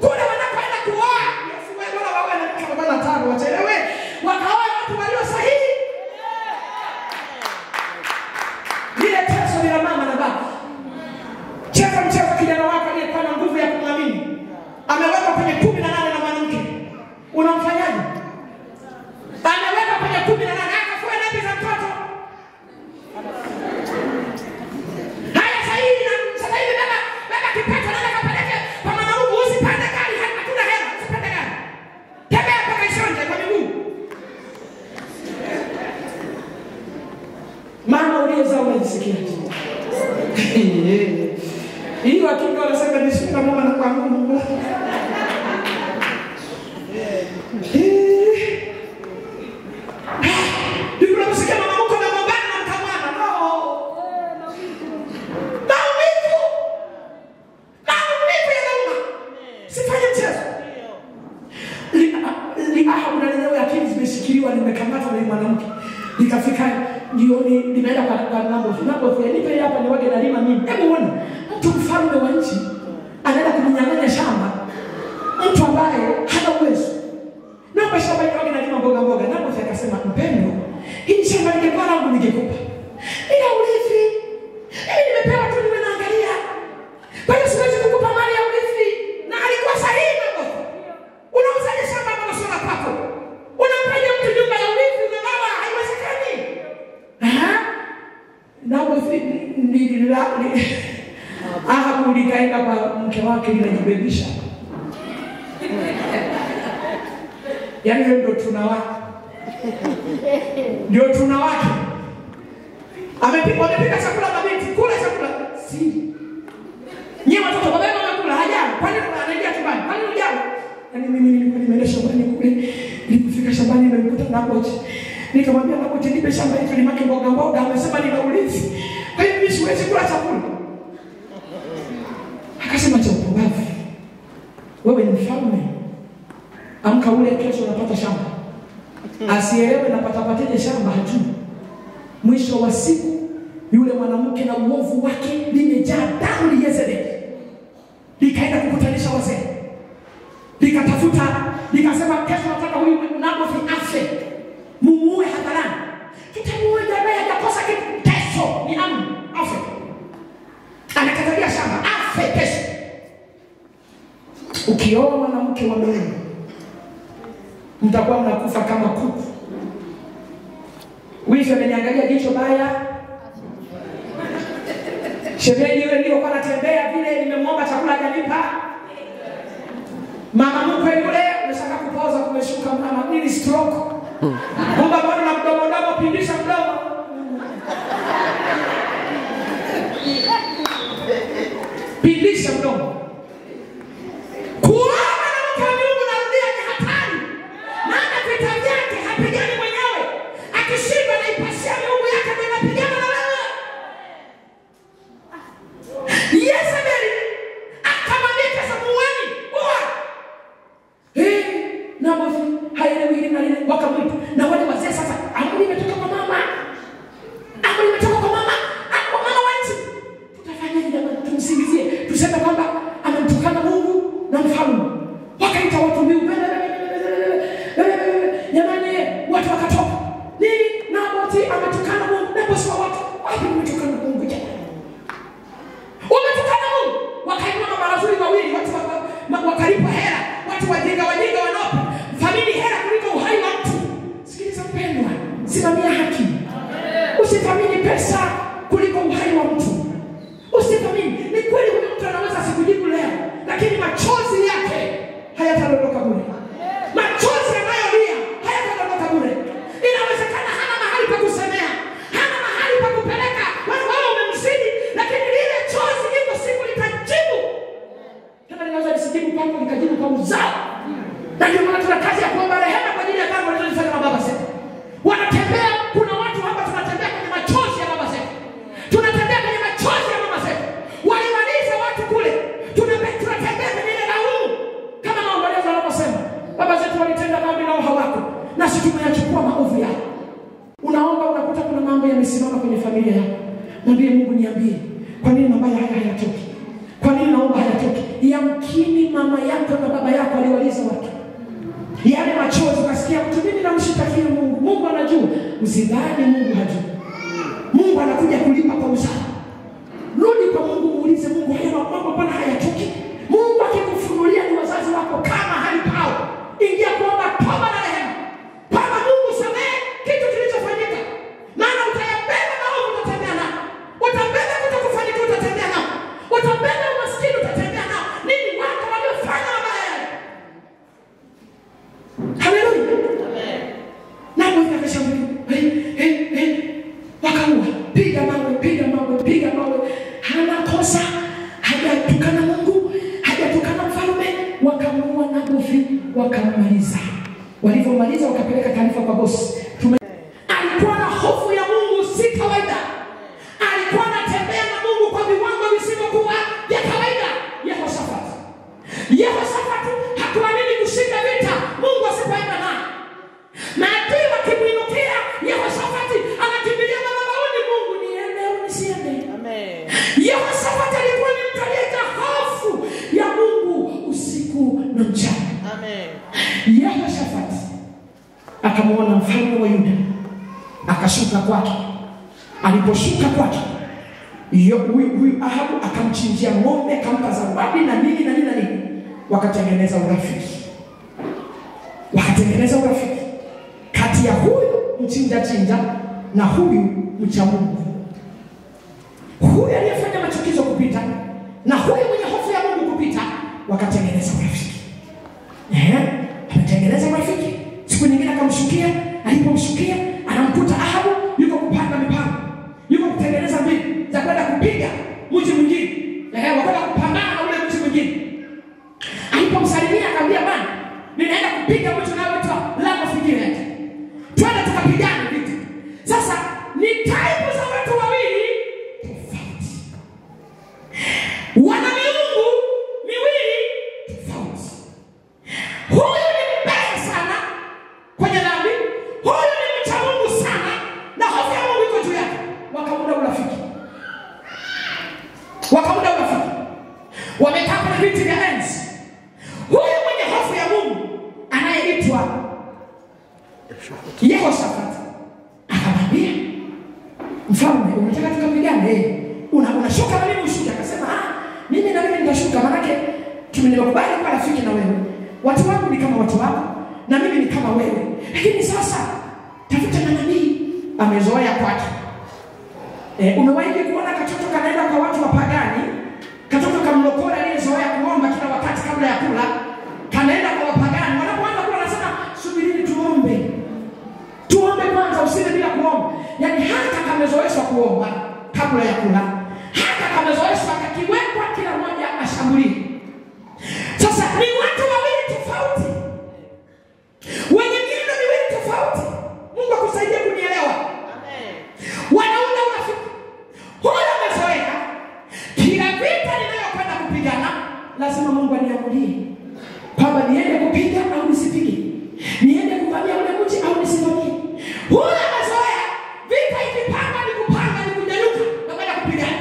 kule wanapoenda kuoa. Yesu wewe bora wawe na mke 45 wachelewe wakaoa watu walio sahihi. Ile teso bila mama na baba. Cheza kijana wako aliyekuwa na nguvu ya kumwamini. Ameweka kwenye 18 na mwanamke. Unamfanyaje? Ameweka kwenye 18 akafua napi za mtoto. Haya sasa hivi baba kipato nenda kapeleke kwa mama Mungu, usipande gari, hatuna hela, usipande gari. Tembea mpaka Ishonje kwa miguu. Mama uliyezaa unajisikiaje? Hiyo hakika wanasema ni shida mama na kwa Mungu. Ndio unasikia mama mko na mbana na mkamwana. No. Maumivu ya nauma. Sifanye mchezo. Ahabu na lenyewe akili zimeshikiliwa, nimekamatwa na mwanamke. Nikafika jioni, nimeenda kwa Naboth. Naboth, nipe hapa niwage na lima mimi. Hebu ona, mtu mfalme wa nchi anaenda kunyang'anya shamba mtu ambaye hana uwezo. Naomba shamba niwage na lima mboga. Naboth akasema, "Mpendo, hii shamba ningekuwa langu ningekupa. Ila urithi, mimi nimepewa tu, niwe naangalia. Kwa hiyo siwezi kukupa mali ya urithi." Na alikuwa sahihi Naboth. Unauzaje shamba ambalo sio lako? Unampaje mtu nyumba ya urithi unagawa? Haiwezekani. Naboth Ahabu likaenda kwa mke wake linajibebisha. Yaani ndio tunawake. Amepika chakula mabinti, kula chakula. Si. Nyie watoto baba yenu anakula hajala. Kwani anaingia chumbani? Kwani unajala? Yaani mimi nilikuwa nimeenda shambani kule. Nilipofika shambani nimekuta Naboth Nikamwambia Nabothi, nipe shamba hili tulimake mboga mboga. Amesema nina ulinzi, kwa hiyo mimi siwezi kula chakula. Akasema cha upumbavu, wewe ni mfalme, amka ule kesho unapata shamba. Asielewe napatapateje shamba hajui. Mwisho wa siku yule mwanamke na uovu wake limejaa damu Yezebeli. Likaenda kukutanisha wazee. Likatafuta, likasema kesho nataka huyu Nabothi afe. Mumuue hadharani. Tutamuue jamaa hajakosa kitu. Kesho ni amri afe. Anakatalia shamba afe kesho. Ukioa mwanamke wa Mungu, mtakuwa mnakufa kama kuku. Wizi ameniangalia jicho baya. Shemeji yule ndio kwa anatembea vile nimemwomba chakula hajanipa. Mama mkwe yule umeshaka kupoza kumeshuka mama nini stroke. Kumba bwana na mdomo ndogo pindisha mdomo. Pindisha mdomo. Kuona na mke wa Mungu narudia ni hatari. Maana vita vyake hapigani mwenyewe. Akishinda na ipasia Mungu yake ndio anapigana na wewe. Yezebeli akamwambia Samueli, "Oa." Nabothi haelewi hili na lile wakamwita. Na wale wazee sasa, amri imetoka kwa mama. Amri imetoka kwa mama. Kwa mama wetu. Tutafanyaje jamani? Tumsingizie. Tuseme kwamba amemtukana Mungu na mfalme. Wakaita watu miubele. Jamani watu wakatoka. Nini? Nabothi ametukana Mungu. Nabothi wa watu. Wapi ametukana Mungu jamani? Wametukana Mungu. Wakainua mabarazuri wawili, watu wakalipa hela, watu wajinga wanopa. Famili hela kuliko uhai wa mtu. Sikiliza mpendwa, simamia haki. Usithamini pesa kuliko uhai wa mtu. Usithamini. Ni kweli huyu mtu anaweza asikujibu leo, lakini machozi yake hayatadondoka bure. Machozi anayolia hayatadondoka bure. Inawezekana hana mahali pa kusemea, hana mahali pa kupeleka. Wewe umemzidi, lakini lile chozi liko siku litajibu. Tena linaweza lisijibu kwako, likajibu kwa uzao. Na ndio maana tuna kazi ya kuomba rehema kwa ajili ya dhambi walizofanya na baba zetu. Wanatembea, kuna watu hapa tunatembea kwenye machozi ya baba zetu. Tunatembea kwenye machozi ya mama zetu. Walimaliza watu kule. Tunatembea kwenye ile laumu. Kama maombolezo wanaposema, baba zetu walitenda dhambi nao hawako. Nasi tumeyachukua maovu yao. Unaomba unakuta kuna mambo yamesimama kwenye familia yako. Mwambie Mungu, niambie, kwa nini mabaya haya hayatoki? Kwa nini naomba hayatoki? Yamkini mama yako na baba yako aliwaliza watu. Yale machozi ukasikia mtu, mimi namshitakia Mungu. Mungu anajua. Usidhani Mungu hajui. Mungu anakuja kulipa kwa usawa. Rudi kwa Mungu, muulize Mungu, haya mambo mbona hayatoki? Mungu akikufunulia ni wazazi wako kama hali pao. Ingia kuomba toba na rehema. Baba Mungu, samehe kitu kilichofanyika. Maana utayabeba maovu utatembea nao. Utabeba kutokufanikiwa utatembea nao. Utabeba umaskini utatembea nao. Nini watu waliofanya mabaya? Haleluya. Amen. Nabothi akashambulia. Wakaua. Piga mawe. Hana kosa. Hajatukana Mungu, hajatukana mfalme. Wakamuua Nabothi, wakamaliza. Walivyomaliza wakapeleka taarifa kwa bosi. Alikuwa na hofu ya Mungu si kawaida. Alikuwa anatembea na Mungu kwa viwango visivyokuwa vya kawaida. Yehoshafati hakuamini kushinda vita Mungu asipoenda naye. Maadui wakimwinukia, Yehoshafati anakimbilia madhabahuni, Mungu niende au nisiende? Amen. Yehoshafati alikuwa ni mtu aliyejaa hofu ya Mungu usiku na mchana. Amen. Yehoshafati akamuona mfalme wa Yuda, akashuka kwake. Aliposhuka kwake, huyu Ahabu akamchinjia ng'ombe, akampa zawadi na nini. Wakatengeneza urafiki kati ya huyu mchinja na huyu mcha Mungu. Huyu aliyefanya machukizo kupita na huyu mwenye hofu ya Mungu kupita, wakatengeneza urafiki. Ametengeneza urafiki. Siku nyingine akamshukia. Alipomshukia, anamkuta Ahabu yuko kupanga mipango, yuko kutengeneza mbinu za kwenda kupiga mji mwingine. Wakaenda kupambana na ule mji mwingine. Alipomsalimia akamwambia, bwana, ninaenda kupiga mtu unaoitwa Lamoth Gilead. Twende tukapigane. Yehoshafati akamwambia mfalme, unataka tukapigane? Unashuka na mimi ushuke? Akasema mimi na mimi nitashuka, maana tumekubali kuwa rafiki na wewe. Watu wangu ni kama watu wako na mimi ni kama wewe. Lakini sasa tafuta na nabii amezoea kwake. Umewahi kuona katoto kanaenda kwa watu wapagani? Katoto kamlokora aliyezoea kuomba kila wakati kabla ya kula, kanaenda kwa wapagani. Wanapoanza kula anasema subirini tuombe. Tuombe kwanza, usile bila kuomba. Yaani hata kamezoeshwa kuomba kabla ya kula. Hata kamezoeshwa kakiwekwa kila mmoja ashambulie. Sasa ni watu wawili tofauti. Wenye miendo miwili tofauti. Mungu akusaidie kunielewa. Amen. Wanaunda urafiki. Huyo amezoea kila vita ninayokwenda kupigana lazima Mungu aniamulie kwamba niende kupiga au nisipige, niende kuvamia ule mji au nisivamie. Huyo amezoea vita ikipanga ni kupanga ni kunyanyuka na kwenda kupigana.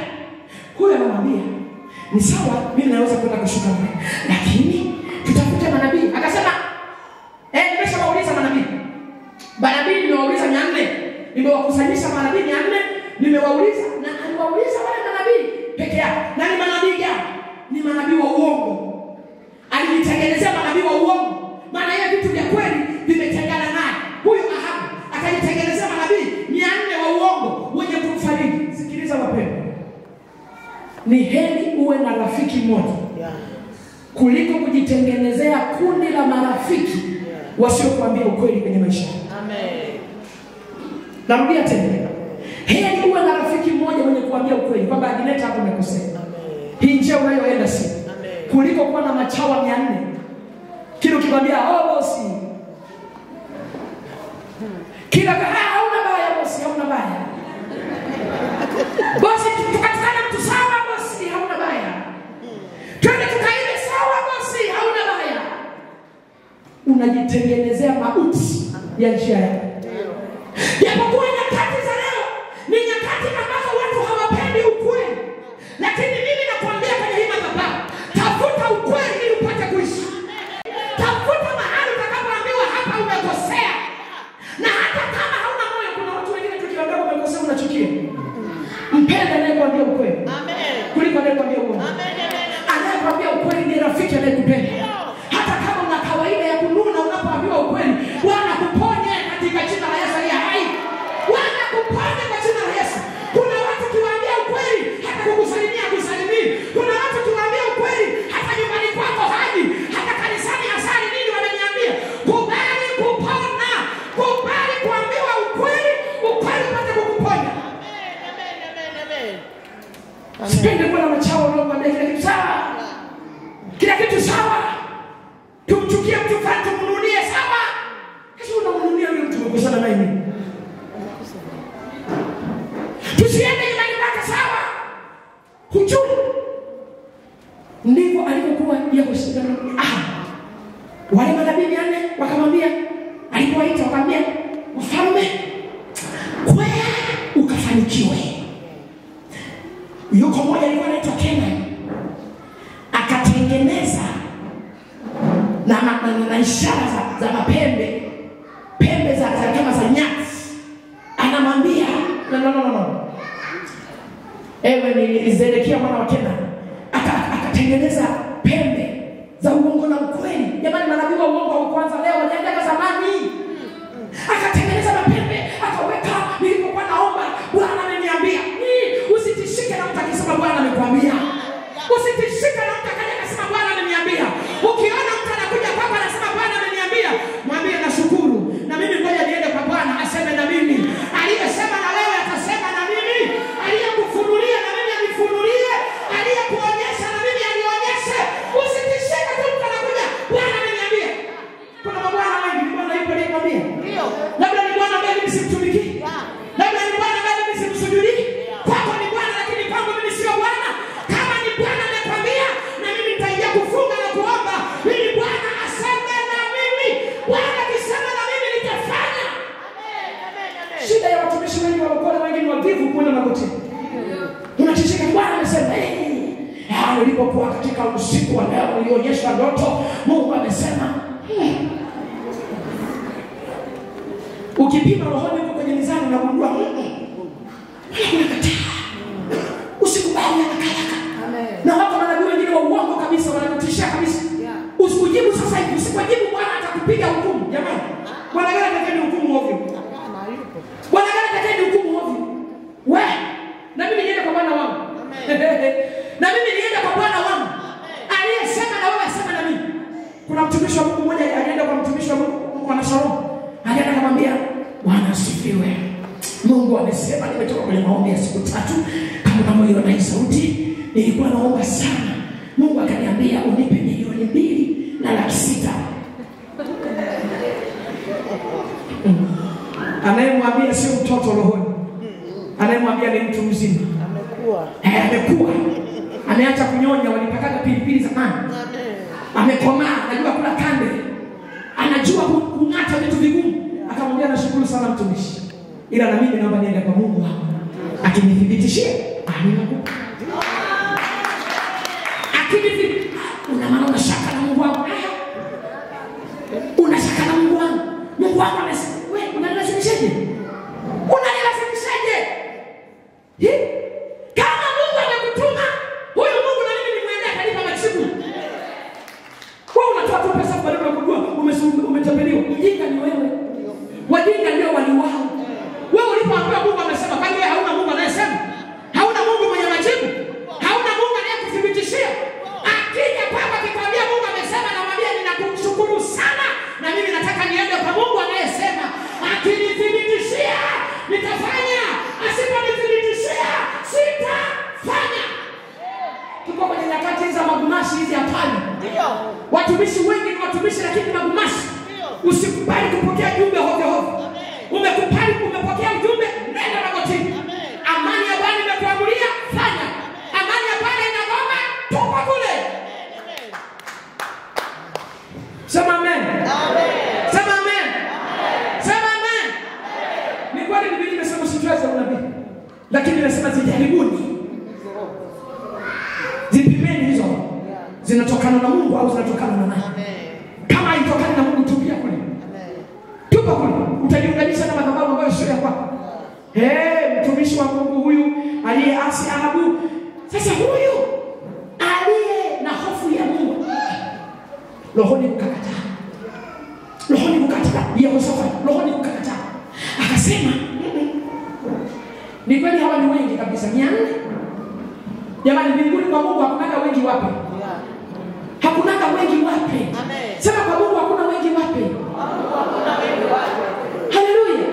Huyo anamwambia ni sawa, mimi naweza kwenda kushuka mbele, lakini tutafute manabii. Akasema nimeshawauliza manabii. Manabii nimewauliza 400. Nimewakusanyisha manabii 400, nimewauliza na aliwauliza wale manabii peke yake. Na ni manabii gani? Ni manabii wa uongo. Alijitengenezea manabii wa uongo. Maana yeye vitu vya kweli vimetengana naye. Huyu Ahabu akajitengenezea manabii 400 wa uongo wenye kumfariji. Sikiliza wapendwa. Ni heri uwe na rafiki mmoja kuliko kujitengenezea kundi la marafiki wasiokuambia ukweli kwenye maisha. Amen. Narudia tena. Heri uwe na rafiki mmoja mwenye kuambia ukweli kwamba Agneta hapo umekosea. Amen. Hii njia unayoenda si. Amen. Kuliko kuwa na machawa 400. Kile ukimwambia bosi. Kila hauna baya bosi, hauna baya. Bosi tukatikana mtu sawa bosi, hauna baya. Twende tukaile sawa bosi, hauna baya. Unajitengenezea mauti ya njia yako. Japokuwa nyakati za leo ni nyakati ambazo watu hawapendi ukweli, lakini mimi nakwambia kwenye hii madhabahu, tafuta ukweli ili upate kuishi. Tafuta mahali utakapoambiwa hapa umekosea. Na hata kama hauna moyo, kuna watu wengine tukiambia umekosea unachukia. Mpende anayekwambia ukweli. Amen. Kuliko anayekwambia uongo. Amen. Anayekwambia ukweli ni rafiki anayekupenda. Hata kama una kawaida ya kununa unapoambiwa ukweli, Bwana kuponye katika jina la Yesu aliye hai. Bwana kuponye kwa jina la Yesu. Kuna watu kiwaambia ukweli hata kukusalimia kusalimii. Kuna watu kiwaambia ukweli hata nyumbani kwako haji, hata kanisani hasari nini wameniambia. Kubali kupona. Kubali kuambiwa ukweli, ukweli upate kukuponya. Amen. Sipende kuwa na machawa unaokwambia kila kitu sawa. Kila kitu sawa. Tumchukie mtu fulani tumununie sawa. Kisha unamununia yule mtu umekosana naye nini? Tusiende nyumbani kwake sawa. Hujui. Ndivyo alivyokuwa Yehoshafati. Wale manabii 400 wakamwambia, alipowaita wakamwambia, mfalme kwea ukafanikiwe. Yuko mmoja alikuwa anaitwa Kenan. Akatengeneza na ishara za mapembe. Pembe za kama za nyati. Anamwambia, no. Ewe ni Zedekia mwana wa Kenan. Akatengeneza pembe za uongo na ukweli. Jamani, manabii wa uongo wa kwanza leo wanaenda zamani. Akatengeneza mapembe, akaweka. Nilipokuwa naomba, Bwana ameniambia, usitishike na mtu akisema Bwana amekwambia. Usitishike na mtu akisema Bwana ameniambia. Ukiona mtu anakuja kwako anasema Bwana ameniambia, mwambie nashukuru. Na mimi ngoja niende kwa Bwana aseme na mimi. Aliyesema na wewe atasema na mimi. Aliyekufunulia na mimi anifunulie. Aliyekuonyesha na mimi anionyeshe. Usitishike tu mtu anakuja Bwana ameniambia. Kuna mabwana wengi Bwana yupo nikwambia. Ndio. Labda ni Bwana ambaye mimi simtumiki. Labda ni Bwana ambaye mimi simsujudi. Kwako ni Bwana lakini kwangu mimi sio Bwana. Kama ni Bwana amekwambia na mimi nitaingia kufunga na kuomba ili Bwana aseme na mimi. Bwana akisema na mimi nitafanya. Amen. Shida ya watumishi wengi walokole wengi ni wavivu kwenda magoti. Unachishika Bwana amesema nilipokuwa katika usiku wa leo nilionyeshwa ndoto, Mungu amesema. Ukipima rohoni uko kwenye mizani unagundua usikubali haraka. Na wako manabii wengine wa uongo kabisa wanakutishia kabisa. Usijibu sasa hivi, usipojibu Bwana atakupiga hukumu. Jamani, Bwana gani atakayeni hukumu ovyo? Bwana gani atakayeni hukumu ovyo? Wewe na mimi niende kwa Bwana wangu. Na mimi niende kwa Bwana wangu. Aliyesema na wewe asema na mimi. Kuna mtumishi wa Mungu mmoja alienda kwa mtumishi wa Mungu kwa Shalom. Alienda kumwambia, Bwana asifiwe. Mungu amesema nimetoka kwenye maombi ya siku 3 kama moyo na sauti. Nilikuwa naomba sana. Mungu akaniambia unipe milioni 2,600,000. Anayemwambia sio mtoto rohoni. Anayemwambia ni mtu mzima. Amekuwa. Ameacha kunyonya, walipakaga pilipili zamani. Amekomaa, anajua kula kande. Anajua kung'ata vitu vigumu. Akamwambia nashukuru sana mtumishi. Ila na mimi naomba niende kwa Mungu wangu. Akinithibitishia, ninakupa. Una maana unashaka na Mungu wangu. Unashaka na Mungu wangu. Mungu wangu amesema, wewe unanilazimishaje? Unanilazimishaje? Kama Mungu amekutuma, huyo Mungu na mimi nimwendea kanipa majibu. Wewe unatoa tu pesa kwa sababu unajua umetapeliwa. Mjinga ni wewe. Wajinga ndio waliwao. Wewe ulipoambiwa Mungu amesema, kwani wewe hauna Mungu anayesema? Hauna Mungu mwenye majibu? Hauna Mungu anayekuthibitishia? Akija kwamba kikwambia Mungu amesema na mwambie ninakushukuru sana na mimi nataka niende kwa Mungu anayesema. Akinithibitishia nitafanya, asiponithibitishia sitafanya. Tuko kwenye nyakati za magumashi hizi hapana. Ndio. Watumishi wengi ni watumishi lakini magumashi. Usikubali kupokea ujumbe hovyo hovyo. Umekubali umepokea ujumbe, nenda magotini. Amani ya Bwana imekuamulia, fanya. Amani ya Bwana inagoma, tupa kule. Sema amen. Sema amen. Sema amen. Ni kweli Biblia imesema usifuate unabii. Lakini inasema zijaribuni. Zipimeni hizo. Zinatokana na Mungu au zinatokana na nani? Kama haitokani na Mungu tupia kule. Tupa kule. Utajiunganisha na madhabahu ambayo sio ya kwako. Mtumishi wa Mungu huyu aliyeasi Ahabu. Sasa huyu aliye na hofu ya Mungu. Rohoni kukakataa. Rohoni kukataa. Yehoshafati rohoni kukataa. Akasema, ni kweli hawa ni wengi kabisa 400. Jamani, mbinguni kwa Mungu hakunaga wengi wapi? Hakunaga wengi wapi? Amen. Sema kwa Mungu hakuna wengi wapi? Hakuna wengi wapi? Haleluya.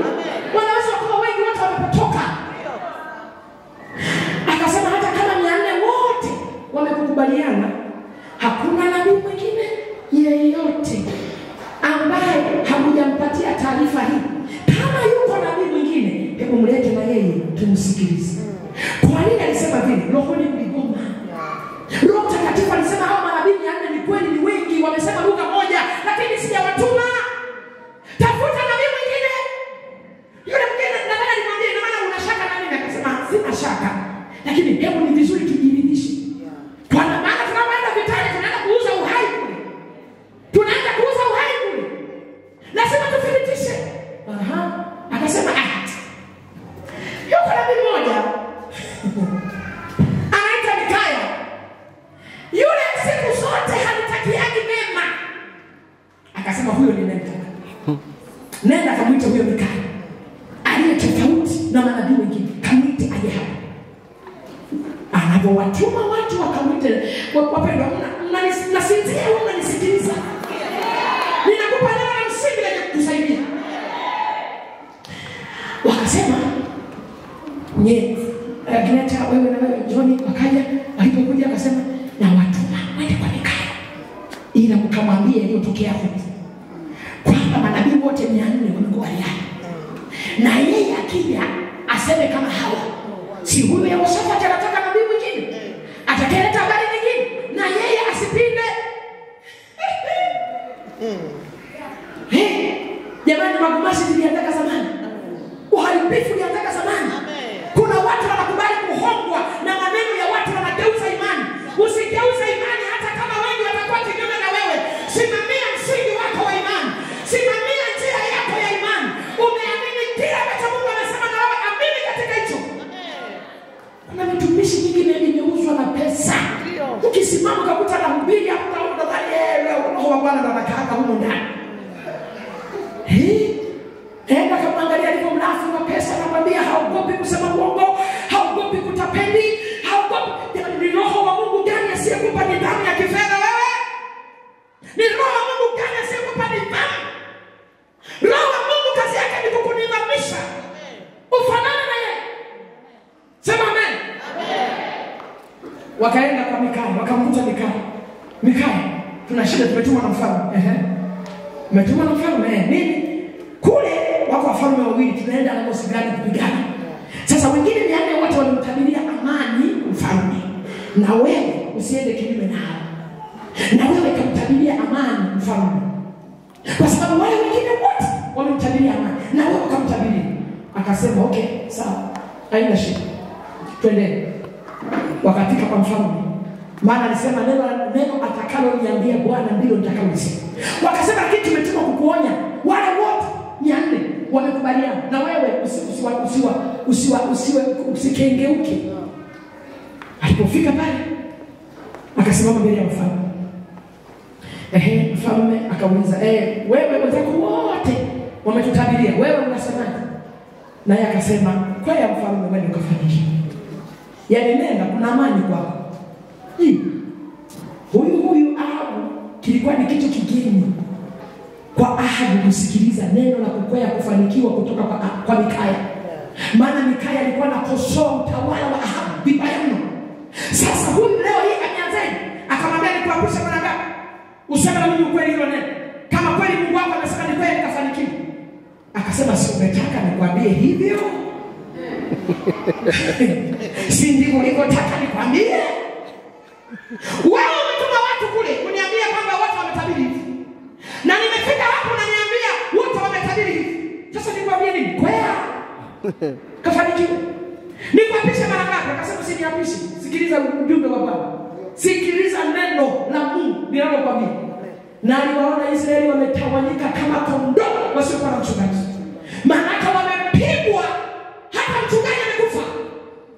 Wanaweza kuwa wengi wote wamepotoka. Akasema hata kama 400 wote wamekubaliana, hakuna nabii mwingine yeyote ambaye hakujampatia taarifa hii. Kama yuko nabii mwingine, hebu mlete na yeye tumsikilize. Kwa nini alisema vile? Rohoni mligoma. Roho Mtakatifu alisema hao manabii 400 ni kweli ni wengi, wamesema lugha moja, lakini sijawatuma. Tafuta nabii mwingine. Yule mwingine nataka nimwambie, na maana unashaka na mimi. Akasema sina shaka, lakini hebu ni vizuri tujiridhishe. Kwa maana tunapoenda vitani tunaenda kuuza uhai kule. Tunaenda kuuza uhai kule. Lazima tuthibitishe. Akasema yuko nabii mmoja anaitwa Mikaya. Yule siku zote hanitakiagi mema. Akasema huyo ni nani? Nenda kamwite huyo Mikaya. Aliye tofauti na manabii wengine. Kamwite aje hapa. Anapowatuma watu wakamwite, wapendwa, mnasinzia au mnanisikiliza? Ninakupa neno la msingi la kukusaidia. Wakasema, Greta wewe na wewe John wakaja, walipokuja akasema na watuma waende kwa Mikaya. Ila mkamwambia iliyotokea huko. Kwamba manabii wote 400 wamekubaliana. Na yeye akija aseme kama hawa. Si huyu Yehoshafati anataka nabii mwingine? Atakayeleta habari nyingine na yeye asipinde. Jamani, magumashi zilianza zamani. Uharibifu ulianza zamani. Kuna watu wanakubali kuhongwa na maneno ya watu, wanageuza imani. Usigeuze imani hata kama wengi watakuwa kinyume na wewe. Simamia msingi wako wa imani. Simamia njia yako ya imani. Umeamini Wakaenda kwa Mikaya, wakamkuta Mikaya. Mikaya, tuna shida, tumetumwa na mfalme. Umetumwa na mfalme nini? Kule wako wafalme wawili, tunaenda na Mosi gani kupigana. Sasa wengine 400 wote walimtabiria amani mfalme. Na wewe usiende kinyume nao. Na wewe kumtabiria amani mfalme. Kwa sababu wale wengine wote wamemtabiria amani. Na wewe ukamtabiria. Akasema okay, sawa. Haina shida. Twende. Wakafika kwa mfalme. Maana alisema neno atakalo niambia Bwana ndilo nitakalosema. Wakasema kitu tumetumwa kukuonya. Wale wote 400 wamekubaliana na wewe usikengeuke. Alipofika pale akasimama mbele ya mfalme. Mfalme akauliza, wewe wenzako wote wametutabiria, wewe unasemaje? Naye akasema, kwa ya mfalme wewe ukafanikiwa. Yaani nenda kuna amani kwako. Huyu Ahabu kilikuwa ni kitu kigeni kwa Ahabu kusikiliza neno la kukwea kufanikiwa kutoka kwa Mikaya. Maana Mikaya alikuwa anakosoa utawala wa Ahabu vibaya mno. Sasa huyu leo hii ameanzaje? Akamwambia nikuapushe mara ngapi? Useme na mimi ukweli hilo neno. Kama kweli Mungu wako amesema ni kweli nikafanikiwa. Akasema si umetaka nikwambie hivyo? Si ndivyo ulivyotaka nikwambie? Wewe umetuma watu kule kuniambia kwamba wote wametabiri hivi. Na nimefika hapo na niambia wote wametabiri hivi. Sasa nikwambie nini? Kwea. Kafanikiwa. Nikuapishe mara ngapi? Akasema usiniapishe. Sikiliza ujumbe wa Bwana. Sikiliza neno la Mungu ninalokuambia. Na aliwaona Israeli wametawanyika kama kondoo wasiokuwa na mchungaji. Maana wamepigwa hata mchungaji amekufa.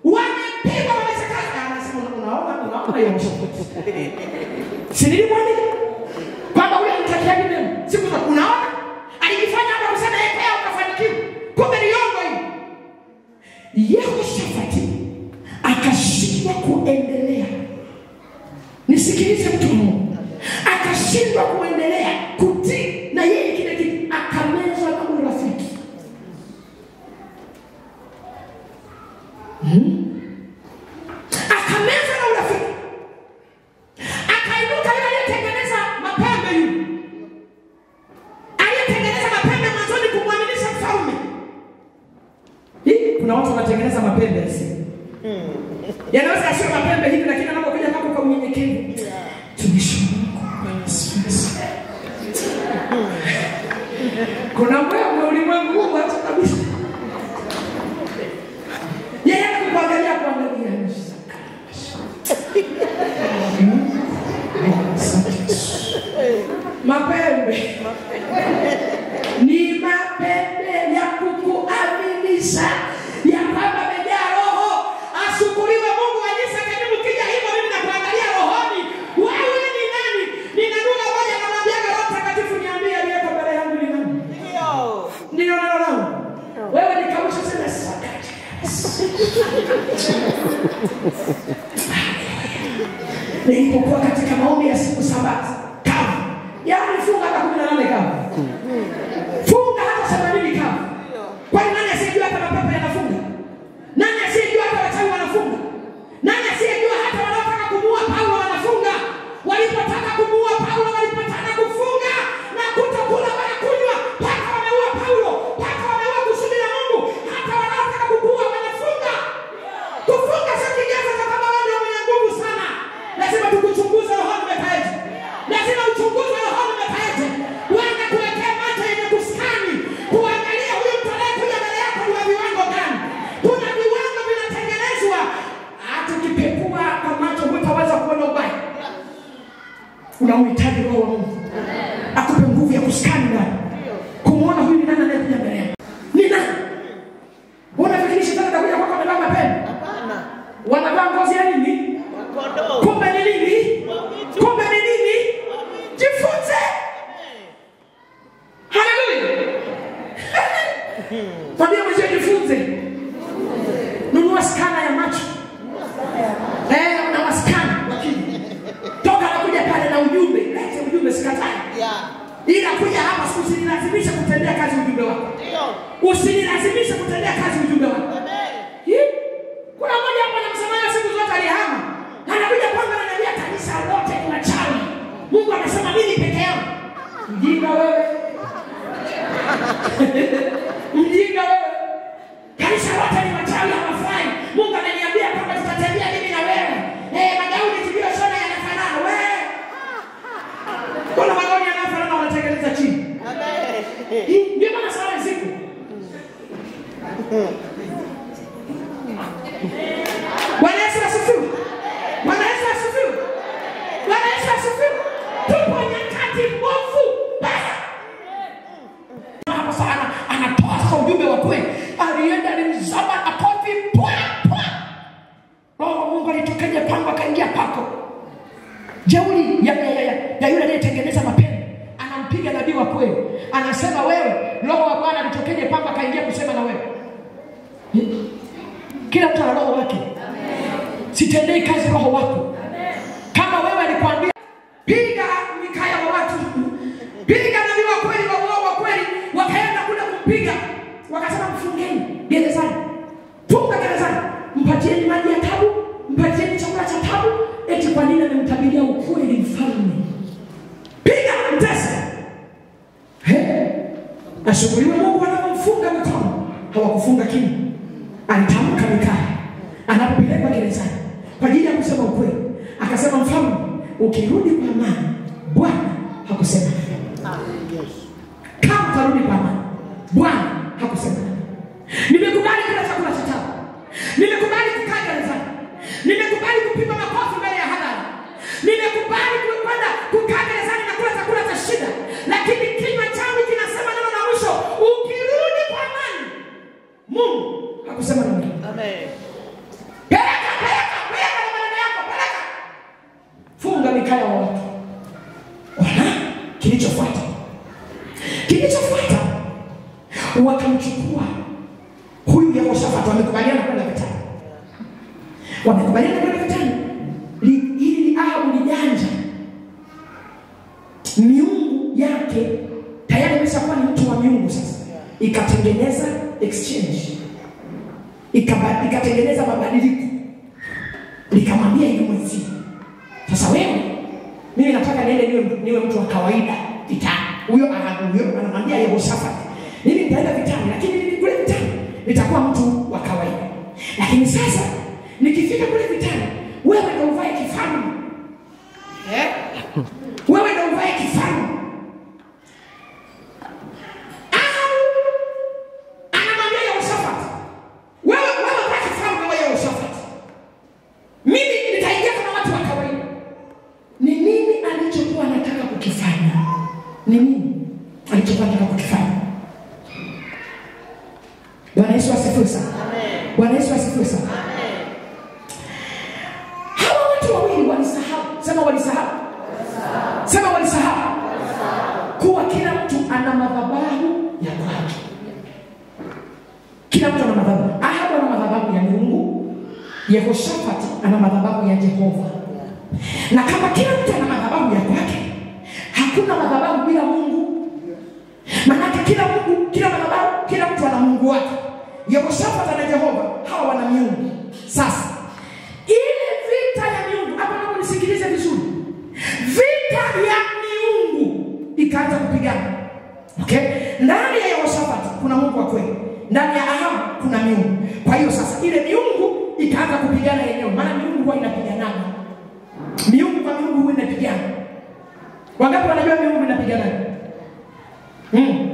Wamepigwa wamesakata. Anasema unaona hiyo mshukuru. Si nilimwambia kwamba huyo mtakia nini? Siku za unaona alijifanya hapa kusema yeye ukafanikiwa. Kumbe ni yongo hii. Yehoshafati akashindwa kuendelea. Nisikilize mtu Mungu. Akashindwa kuendelea kutii na yeye kile kitu akamezwa na urafiki. Akamezwa na urafiki. Akainuka yule aliyetengeneza mapembe yule. Aliyetengeneza mapembe mwanzoni kumwaminisha mfalme. Kuna watu wanatengeneza mapembe hizi. Yanaweza asiwe mapembe hivi lakini anapokuja hapo kwa unyenyekevu. Tumishi Mungu. Kuna mambo ulimwengu huu hata kabisa. Yeye anakuangalia kuangalia nje. Mapembe. Ni mapembe ya kukuaminisha ya kwamba amejaa roho. Ashukuriwe Mungu alisema mkija hivyo mimi nakuangalia rohoni. Wewe ni nani? Nina nuru moja na mwambia Roho Mtakatifu niambie aliyeko mbele yangu ni nani? Ndio neno langu. Wewe ni kausha sana sakati. Nilipokuwa katika maombi ya siku 7 kavu. Yaani funga hata 18 kavu. Funga hata 70 kavu. Kwa nani asiyejua hata mapepo yanafunga? Nani asiyejua hata wachawi wanafunga? Nani asiyejua hata wanaotaka kumuua Paulo wanafunga? Walipotaka kumuua Paulo walipotaka kufunga na kutokula wala kunywa mpaka wameua Paulo, mpaka wameua kusudi la Mungu. Hata wanaotaka kukuua wanafunga. Kufunga sio kigezo cha kama wewe ndio mwenye nguvu sana. Lazima tukuchunguze rohoni umekaje. Lazima uchunguze rohoni umekaje. Wewe kuwekea macho yenye kuskani, kuangalia huyu mtu anayekuja mbele yako ni wa viwango gani. Kuna viwango vinatengenezwa. Hata ukipekua kwa macho hutaweza kuona ubaya. Unahitaji roho wa Mungu. Akupe nguvu ya kuskani ndani. Kumuona huyu ni nani anayekuja mbele yako. Ni nani? Unafikiri shetani atakuja kwako amevaa mapembe? Hapana. Wanavaa ngozi ya nini? Kondoo. Kumbe ni nini? Kumbe ni nini? Jifunze. Haleluya. Tabia mzee jifunze. Nunua skana ya macho. Una maskana wakini. Toka anakuja pale na ujumbe. Lete ujumbe sikatai. Ila kuja hapa usinilazimishe kutendea kazi ujumbe wako. Ndio. Usinilazimishe kutendea kazi ujumbe wako. Amen. Kuna mmoja hapa anamsema siku zote alihama. Anakuja Mjinga wewe. Kanisa lote ni wachawi hawafai. Mungu ananiambia kwamba tutatembea mimi na wewe. Magauni tuliyosona yanafanana wewe. Kuna magauni yanafanana wanatengeneza chini. Amen. Ndio maana sala ziko. Bwana Yesu asifiwe. Bwana Yesu asifiwe. Bwana Yesu asifiwe. Tupo nyakati mbovu. Hapo sana anatoa ujumbe wa kweli. Alienda alimzaba na kofi pwa. Roho Mungu alitokeje pango akaingia pako. Jeuri ya yule anayetengeneza mapendo. Anampiga nabii wa kweli. Anasema wewe, Roho wa Bwana alitokeje pango akaingia kusema na wewe. Kila mtu ana roho wake. Sitendei kazi roho wako. Kama wewe alikwambia piga Mikaya wa watu, piga nabii wa kweli wa kweli, wakaenda kule kumpiga, wakasema mfungeni gerezani, funga gerezani, mpatieni maji ya tabu, mpatieni chakula cha tabu. Eti kwa nini amemtabiria ukweli mfalme? Piga mtesa. Ashukuriwe Mungu anapomfunga mikono. Hawakufunga kimya. Alitamka Mikaya anapopelekwa gerezani kwa ajili ya kusema ukweli. Akasema mfalme, ukirudi kwa amani, Bwana hakusema. Kama utarudi kwa amani, Bwana hakusema. Nimekubali kula chakula cha tabu. Nimekubali kukaa gerezani. Nimekubali kupigwa makofi mbele ya hadhara. Nimekubali kwenda kukaa gerezani na kula chakula cha shida. Lakini kinywa changu kinasema neno la mwisho, ukirudi kwa amani, Mungu hakusema na mimi. Amen. Peleka maneno yako, peleka. Funga Mikaya wa watu. Kilichofuata wakamchukua huyu Yehoshafati, wamekubaliana kwenda vitani. Ili Ahabu lijanja, miungu yake tayari imeshakuwa ni mtu wa miungu sasa. Ikatengeneza exchange, ikatengeneza mabadiliko. Nikamwambia hivi mwenzi, sasa wewe, mimi nataka niende niwe mtu wa kawaida vitani. Huyo anamwambia Yehoshafati, mimi nitaenda vitani, lakini mimi kule vitani nitakuwa mtu wa kawaida. Lakini sasa nikifika kule vitani, wewe ndio uvae kifalme. Wewe ndio uvae kifalme. Anamwambia Yehoshafati, wewe uvae kifalme wa Yehoshafati. Mimi nitaingia kama watu wa kawaida. Ni nini alichokuwa anataka kukifanya? Ni nini alichokuwa anataka kukifanya? Bwana Yesu asifiwe sana. Amen. Bwana Yesu asifiwe sana. Amen. Hawa watu wawili walisahau. Sema walisahau. Sema walisahau. Kuwa kila mtu ana madhabahu ya kwake. Kila mtu ana madhabahu. Ahabu ana madhabahu ya Mungu. Yehoshafati ana madhabahu ya Jehova. Na kama kila mtu ana madhabahu ya kwake, hakuna madhabahu bila Mungu. Maana kila madhabahu, kila mtu ana Mungu wake. Yehoshafati na Jehova, hawa wana miungu. Sasa ile vita ya miungu, hapa naomba nisikilize vizuri. Vita ya miungu ikaanza kupigana. Okay? Ndani ya Yehoshafati kuna Mungu wa kweli. Ndani ya Ahabu kuna miungu. Kwa hiyo sasa ile miungu ikaanza kupigana yenyewe. Maana miungu huwa inapigana. Miungu kwa miungu huwa inapigana. Wangapi wanajua miungu inapigana?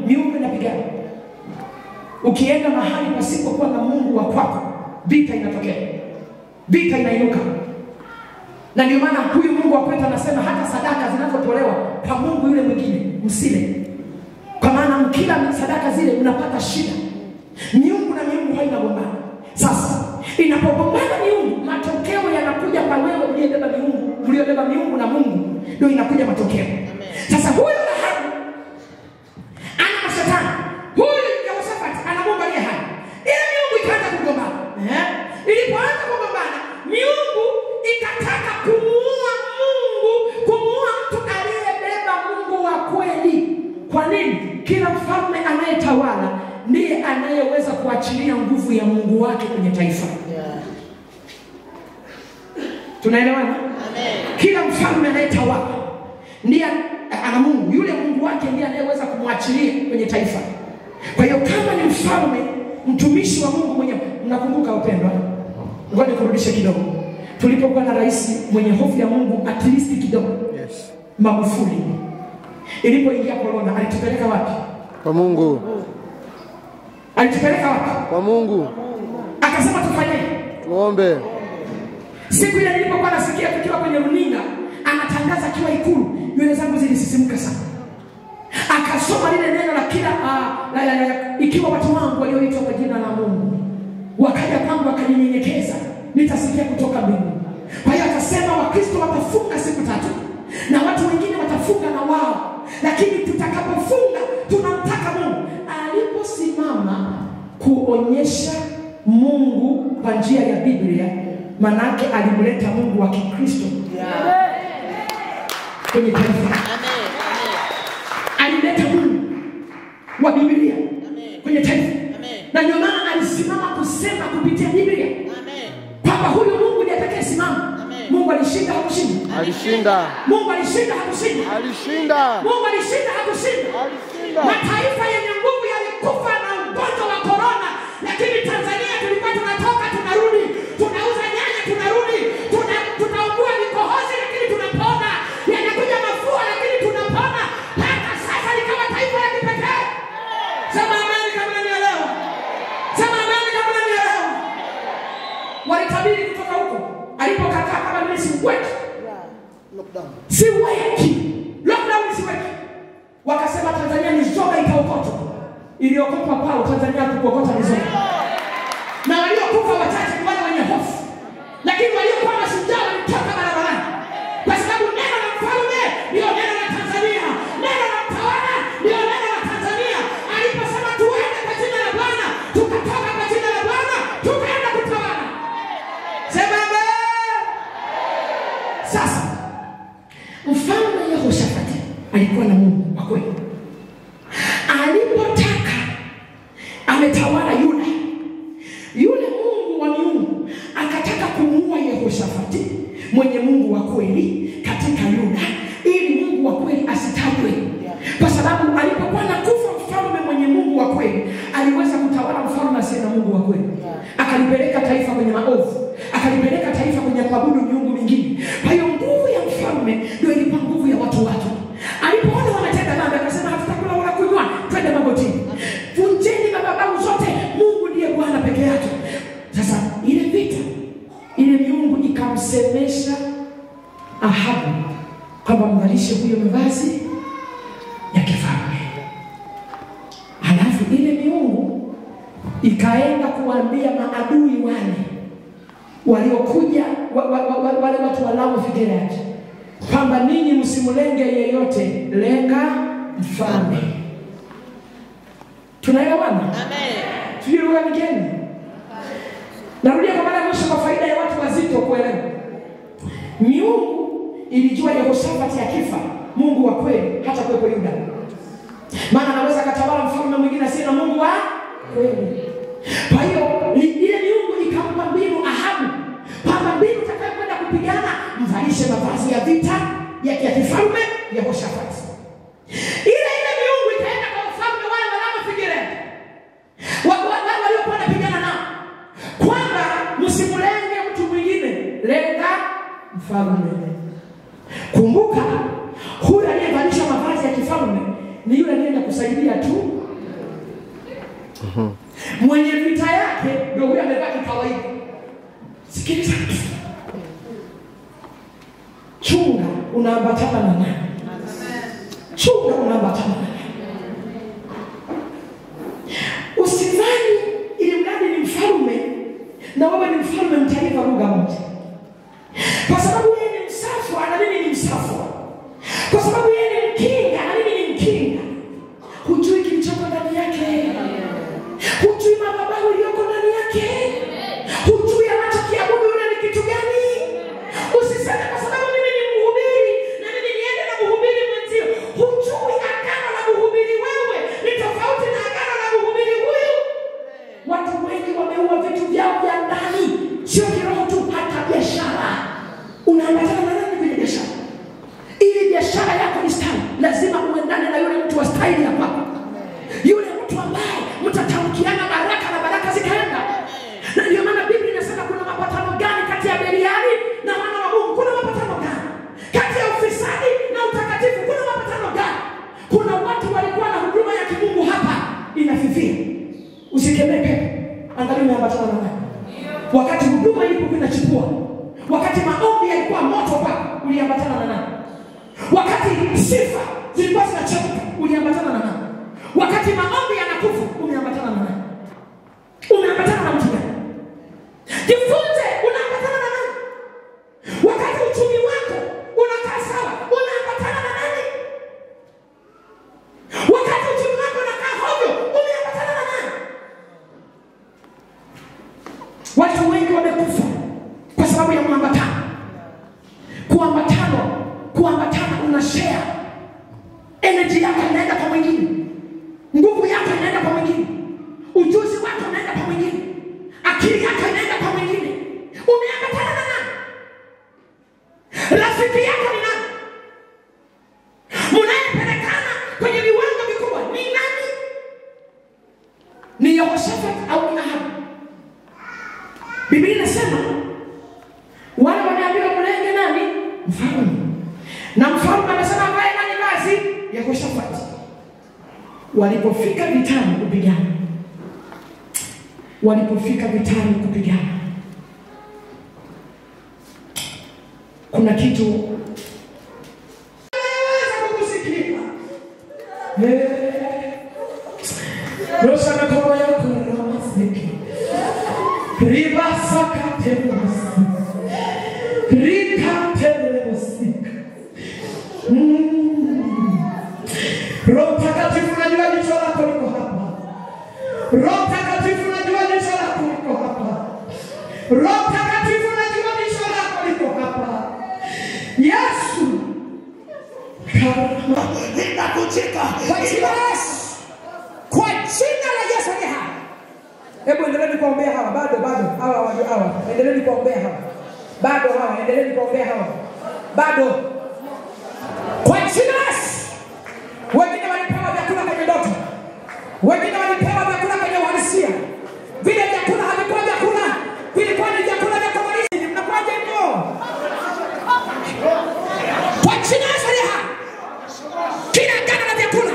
Miungu inapigana. Ukienda mahali pasipokuwa na Mungu wa kwako, vita inatokea. Vita inainuka. Na ndio maana huyu Mungu wa kwetu anasema hata sadaka zinazotolewa kwa Mungu yule mwingine msile. Kwa maana mkila sadaka zile mnapata shida. Miungu na miungu haina gombana. Sasa inapogombana miungu, matokeo yanakuja kwa wewe uliyebeba miungu na Mungu. Ndio inakuja matokeo. Amen. Sasa huyu Ahabu ana mashetani. Huyu Yehoshafati ana Mungu aliye hai. Ile miungu ikaanza kugombana. Ilipoanza kugombana, miungu ikataka kumuua mtu aliyebeba Mungu wa kweli. Kwa nini? Kila mfalme anayetawala ndiye anayeweza kuachilia nguvu ya Mungu wake kwenye taifa. Tunaelewana? Amen. Kila mfalme anayetawala ndiye ana Mungu, yule Mungu wake ndiye anayeweza kumwachilia kwenye taifa. Kwa hiyo kama ni mfalme, mtumishi wa Mungu mwenyewe, mnakumbuka wapendwa? Ngoja kurudisha kidogo. Tulipokuwa na rais mwenye hofu ya Mungu at least kidogo. Yes. Magufuli. Ilipoingia corona alitupeleka wapi? Kwa Mungu. Alitupeleka wapi? Kwa Mungu. Akasema tufanye. Tuombe. Siku ile nilipokuwa nasikia tukiwa kwenye runinga anatangaza kiwa Ikulu, nywele zangu zilisisimuka sana. Akasoma lile neno la kila ikiwa watu wangu walioitwa kwa jina la Mungu wakaja kwangu wakanyenyekeza, nitasikia kutoka mbinguni. Kwa hiyo akasema Wakristo watafunga siku 3 na watu wengine watafunga na wao, lakini tutakapofunga tunamtaka Mungu. Aliposimama kuonyesha Mungu kwa njia ya Biblia, manake alimleta Mungu wa Kikristo kwenye taifa. Alileta Mungu wa Biblia kwenye taifa. Na ndio maana alisimama kusema kupitia Biblia kwamba huyu Mungu ndiye atakayesimama. Mungu alishinda hakushinda? Alishinda. Mungu alishinda hakushinda? Alishinda. Mungu alishinda hakushinda? Alishinda. Mataifa yenye nguvu yalikufa na ugonjwa wa corona, lakini Tanzania tulikuwa tunatoka tunarudi, tunauza nyanya tunarudi, tunaugua vikohozi lakini tunapona, yanakuja mafua lakini tunapona. Hata sasa likawa taifa la kipekee. Sema amani kama unanielewa. Sema amani kama unanielewa. Walitabiri kutoka huko alipokataa kama mimi siweki. Lockdown. Siweki. Lockdown siweki. Wakasema Tanzania ni zoga itaokotwa. Iliokotwa pao, Tanzania tukokota ni zoga. Na waliokufa wachache ni wale wenye hofu. Lakini waliokuwa mashujaa walitoka barabarani. Kwa sababu neno la mfalme ndio neno la Tanzania. Neno la mtawala ndio neno la Tanzania. Aliposema tuende kwa jina la Bwana, tukatoka kwa jina la Bwana, tukaenda kutawala. Sema amen. Sasa mfalme Yehoshafati alikuwa na Mungu wa kweli. Alipotaka ametawala Yuda, yule Mungu wa miungu akataka kumuua Yehoshafati mwenye Mungu wa kweli katika Yuda, ili Mungu wa kweli asitajwe. Kwa sababu alipokuwa nakufa mfalme mwenye Mungu wa kweli, aliweza kutawala mfalme asiye na Mungu wa kweli. Akalipeleka taifa kwenye maovu, akalipeleka taifa kwenye kuabudu miungu mingine. Kwa hiyo nguvu ya mfalme ndio ilipa nguvu ya watu wake. Alipoona wanatenda dhambi akasema hatutakula wala kunywa, twende magotini. Vunjeni madhabahu zote, Mungu ndiye Bwana peke yake. Sasa ile vita, ile miungu ikamsemesha Ahabu kwamba mvalishe huyo mavazi ya kifalme. Halafu ile miungu ikaenda kuambia maadui wale waliokuja wale watu wa Lamu Figerati kwamba ninyi msimulenge yeyote, lenga mfalme. Tunaelewana? Amen. Sijui lugha nyingine. Narudia kwa mara mwisho kwa faida ya watu wazito kuelewa. Miungu ilijua Yehoshafati akifa, Mungu wa kweli hata kuwepo Yuda. Maana anaweza katawala mfalme mwingine asiye na Mungu wa kweli. Kwa hiyo ile miungu ikampa mbinu Ahabu kwamba mbinu utakayokwenda kupigana, mvalishe mavazi ya vita ya kifalme Yehoshafati. Ile miungu ikaenda kwa mfalme wale wanaofikiria waliokuwa wanapigana nao kwamba msimulenge mtu mwingine, lenga mfalme. Kumbuka huyu aliyevalisha mavazi ya kifalme ni yule aliyeenda kusaidia tu. Mwenye vita yake ndio huyu amevaa kawaida. Sikiliza. Chunga unaambatana na nani? Chunga unaambatana na nani? Usidhani ili mradi ni mfalme na wewe ni mfalme mtaifa lugha moja. Kwa sababu yeye ni msafwa na mimi ni msafwa. Kwa sababu yeye ni mkinga na mimi ni mkinga. Hujui kilichoko ndani yake. Hujui madhabahu iliyoko ndani yake. Hujui anachokiabudu yule ni kitu gani. Usiseme kwa sababu mimi ni mhubiri na mimi niende na mhubiri mwenzio. Hujui agano la mhubiri wewe ni tofauti na agano la mhubiri huyu. Watu wengi wameua vitu vyao vya ndani, sio kiroho tu, hata biashara. Unaambatana na nani kwenye biashara? Ili biashara yako ni style, lazima uendane na yule mtu wa style ya kwako. Yule mtu ambaye Usikemee pepo. Angalia umeambatana na nani. Wakati huduma ilikuwa inachukua, wakati maombi yalikuwa moto pako, uliambatana na nani? Wakati sifa zilikuwa zinachemka, uliambatana na nani? Wakati maombi yanakufa, umeambatana na nani? Umeambatana na mtu gani? Jifunze unaambatana na nani? Wakati uchumi wako unakaa sawa, unaambatana na nani? Wakati uchumi wako unakaa hovyo, umeambatana na nani? Watu wengi wamekufa kwa sababu ya kuambatana. Kuambatana unashare. Energy yako inaenda kwa mwingine. Nguvu yako inaenda kwa mwingine. Ujuzi wako unaenda kwa mwingine. Akili yako inaenda kwa mwingine. Umeambatana na nani? Rafiki yako ni nani? Mnayepelekana kwenye viwango vikubwa ni nani? Ni Yehoshafati au ni Ahabu? Biblia inasema wale wanaambiwa mlenge nani? Mfalme. Na mfalme anasema vae nani vazi? Yehoshafati. Walipofika vitani kupigana. Kuna kitu kukusikia. Rosa na kwa yako ramasiki. Ribasa katemosi. Rikatemosi. Roho Mtakatifu najua jicho lako liko hapa. Roho Mtakatifu najua jicho lako liko hapa. Roho Mtakatifu najua jicho lako liko hapa. Yesu. Ninakucheka. Kwa jina la Yesu. Kwa jina la Yesu ni hapa. Hebu endeleeni kuombea hawa. Bado. Hawa. Endeleeni kuombea hawa. Bado. Kwa jina la Yesu. Wengine walipewa vyakula kwenye ndoto. Wengine walipewa vyakula kwenye uhalisia. Vile vyakula havikuwa vyakula. Vilikuwa ni vyakula vya kumaliza. Mnakuaje hivyo? Kwa jina la Yesu. Kila agano la vyakula.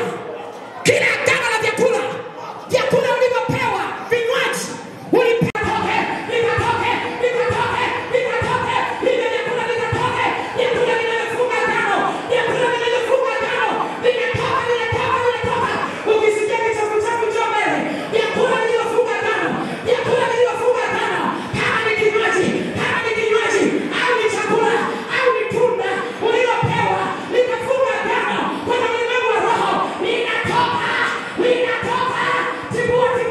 Vyakula ulivyopewa, vinywaji. Ulipewa likatoke. Lile vyakula likatoke. Vyakula vinavyofunga agano. Vinatoka. Ukisikia kichafu cha mbele. Vyakula vilivyofunga agano. Kama ni kinywaji. Au ni chakula. Au ni tunda. Ulilopewa. Likafunga agano. Kwenye ulimwengu wa roho. Linatoka. Tibua.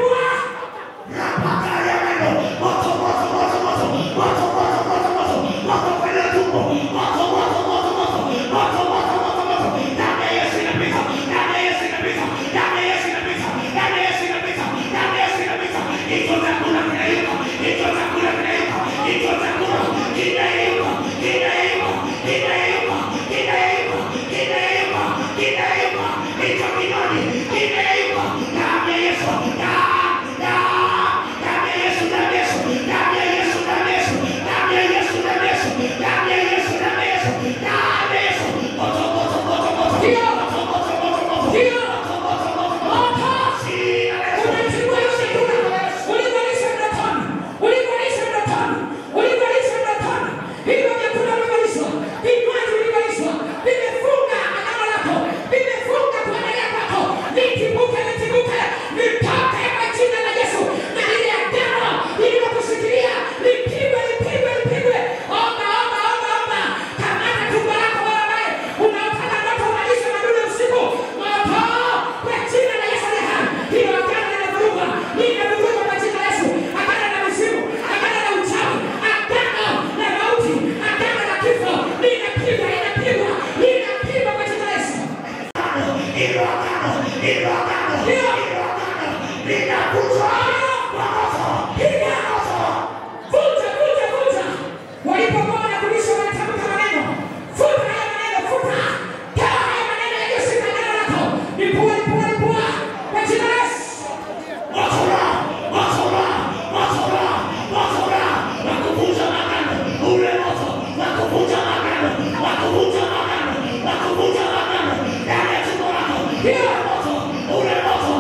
Ule moto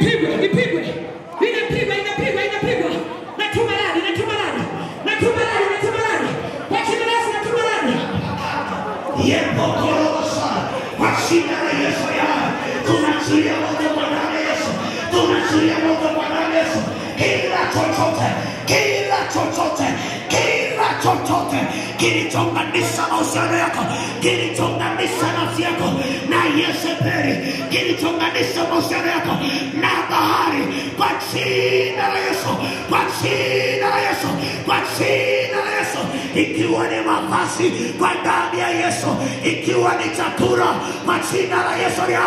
ipigwe, ipigwe. Inapigwa, inapigwa, inapigwa. Natuma radi, natuma radi. Natuma radi, natuma radi. Kwa jina la Yesu natuma radi. Yepo korosa. Kwa jina la Yesu ya. Tunazuia moto kwa damu ya Yesu. Tunazuia moto kwa damu ya Yesu. Kila chochote, kila chochote, kila chochote kilichounganisha mahusiano yako, kilichounganisha nafsi yako na Yezebeli, kilichounganisha mahusiano yako na bahari, kwa jina la Yesu, kwa jina la Yesu, kwa jina la Yesu. Ikiwa ni mavazi, kwa damu ya Yesu. Ikiwa ni chakula, kwa jina la Yesu ya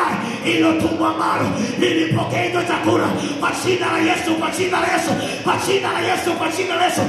ilo tumbo ambalo lilipokea hicho chakula, kwa jina la Yesu, kwa jina la Yesu, kwa jina la Yesu, kwa jina la Yesu.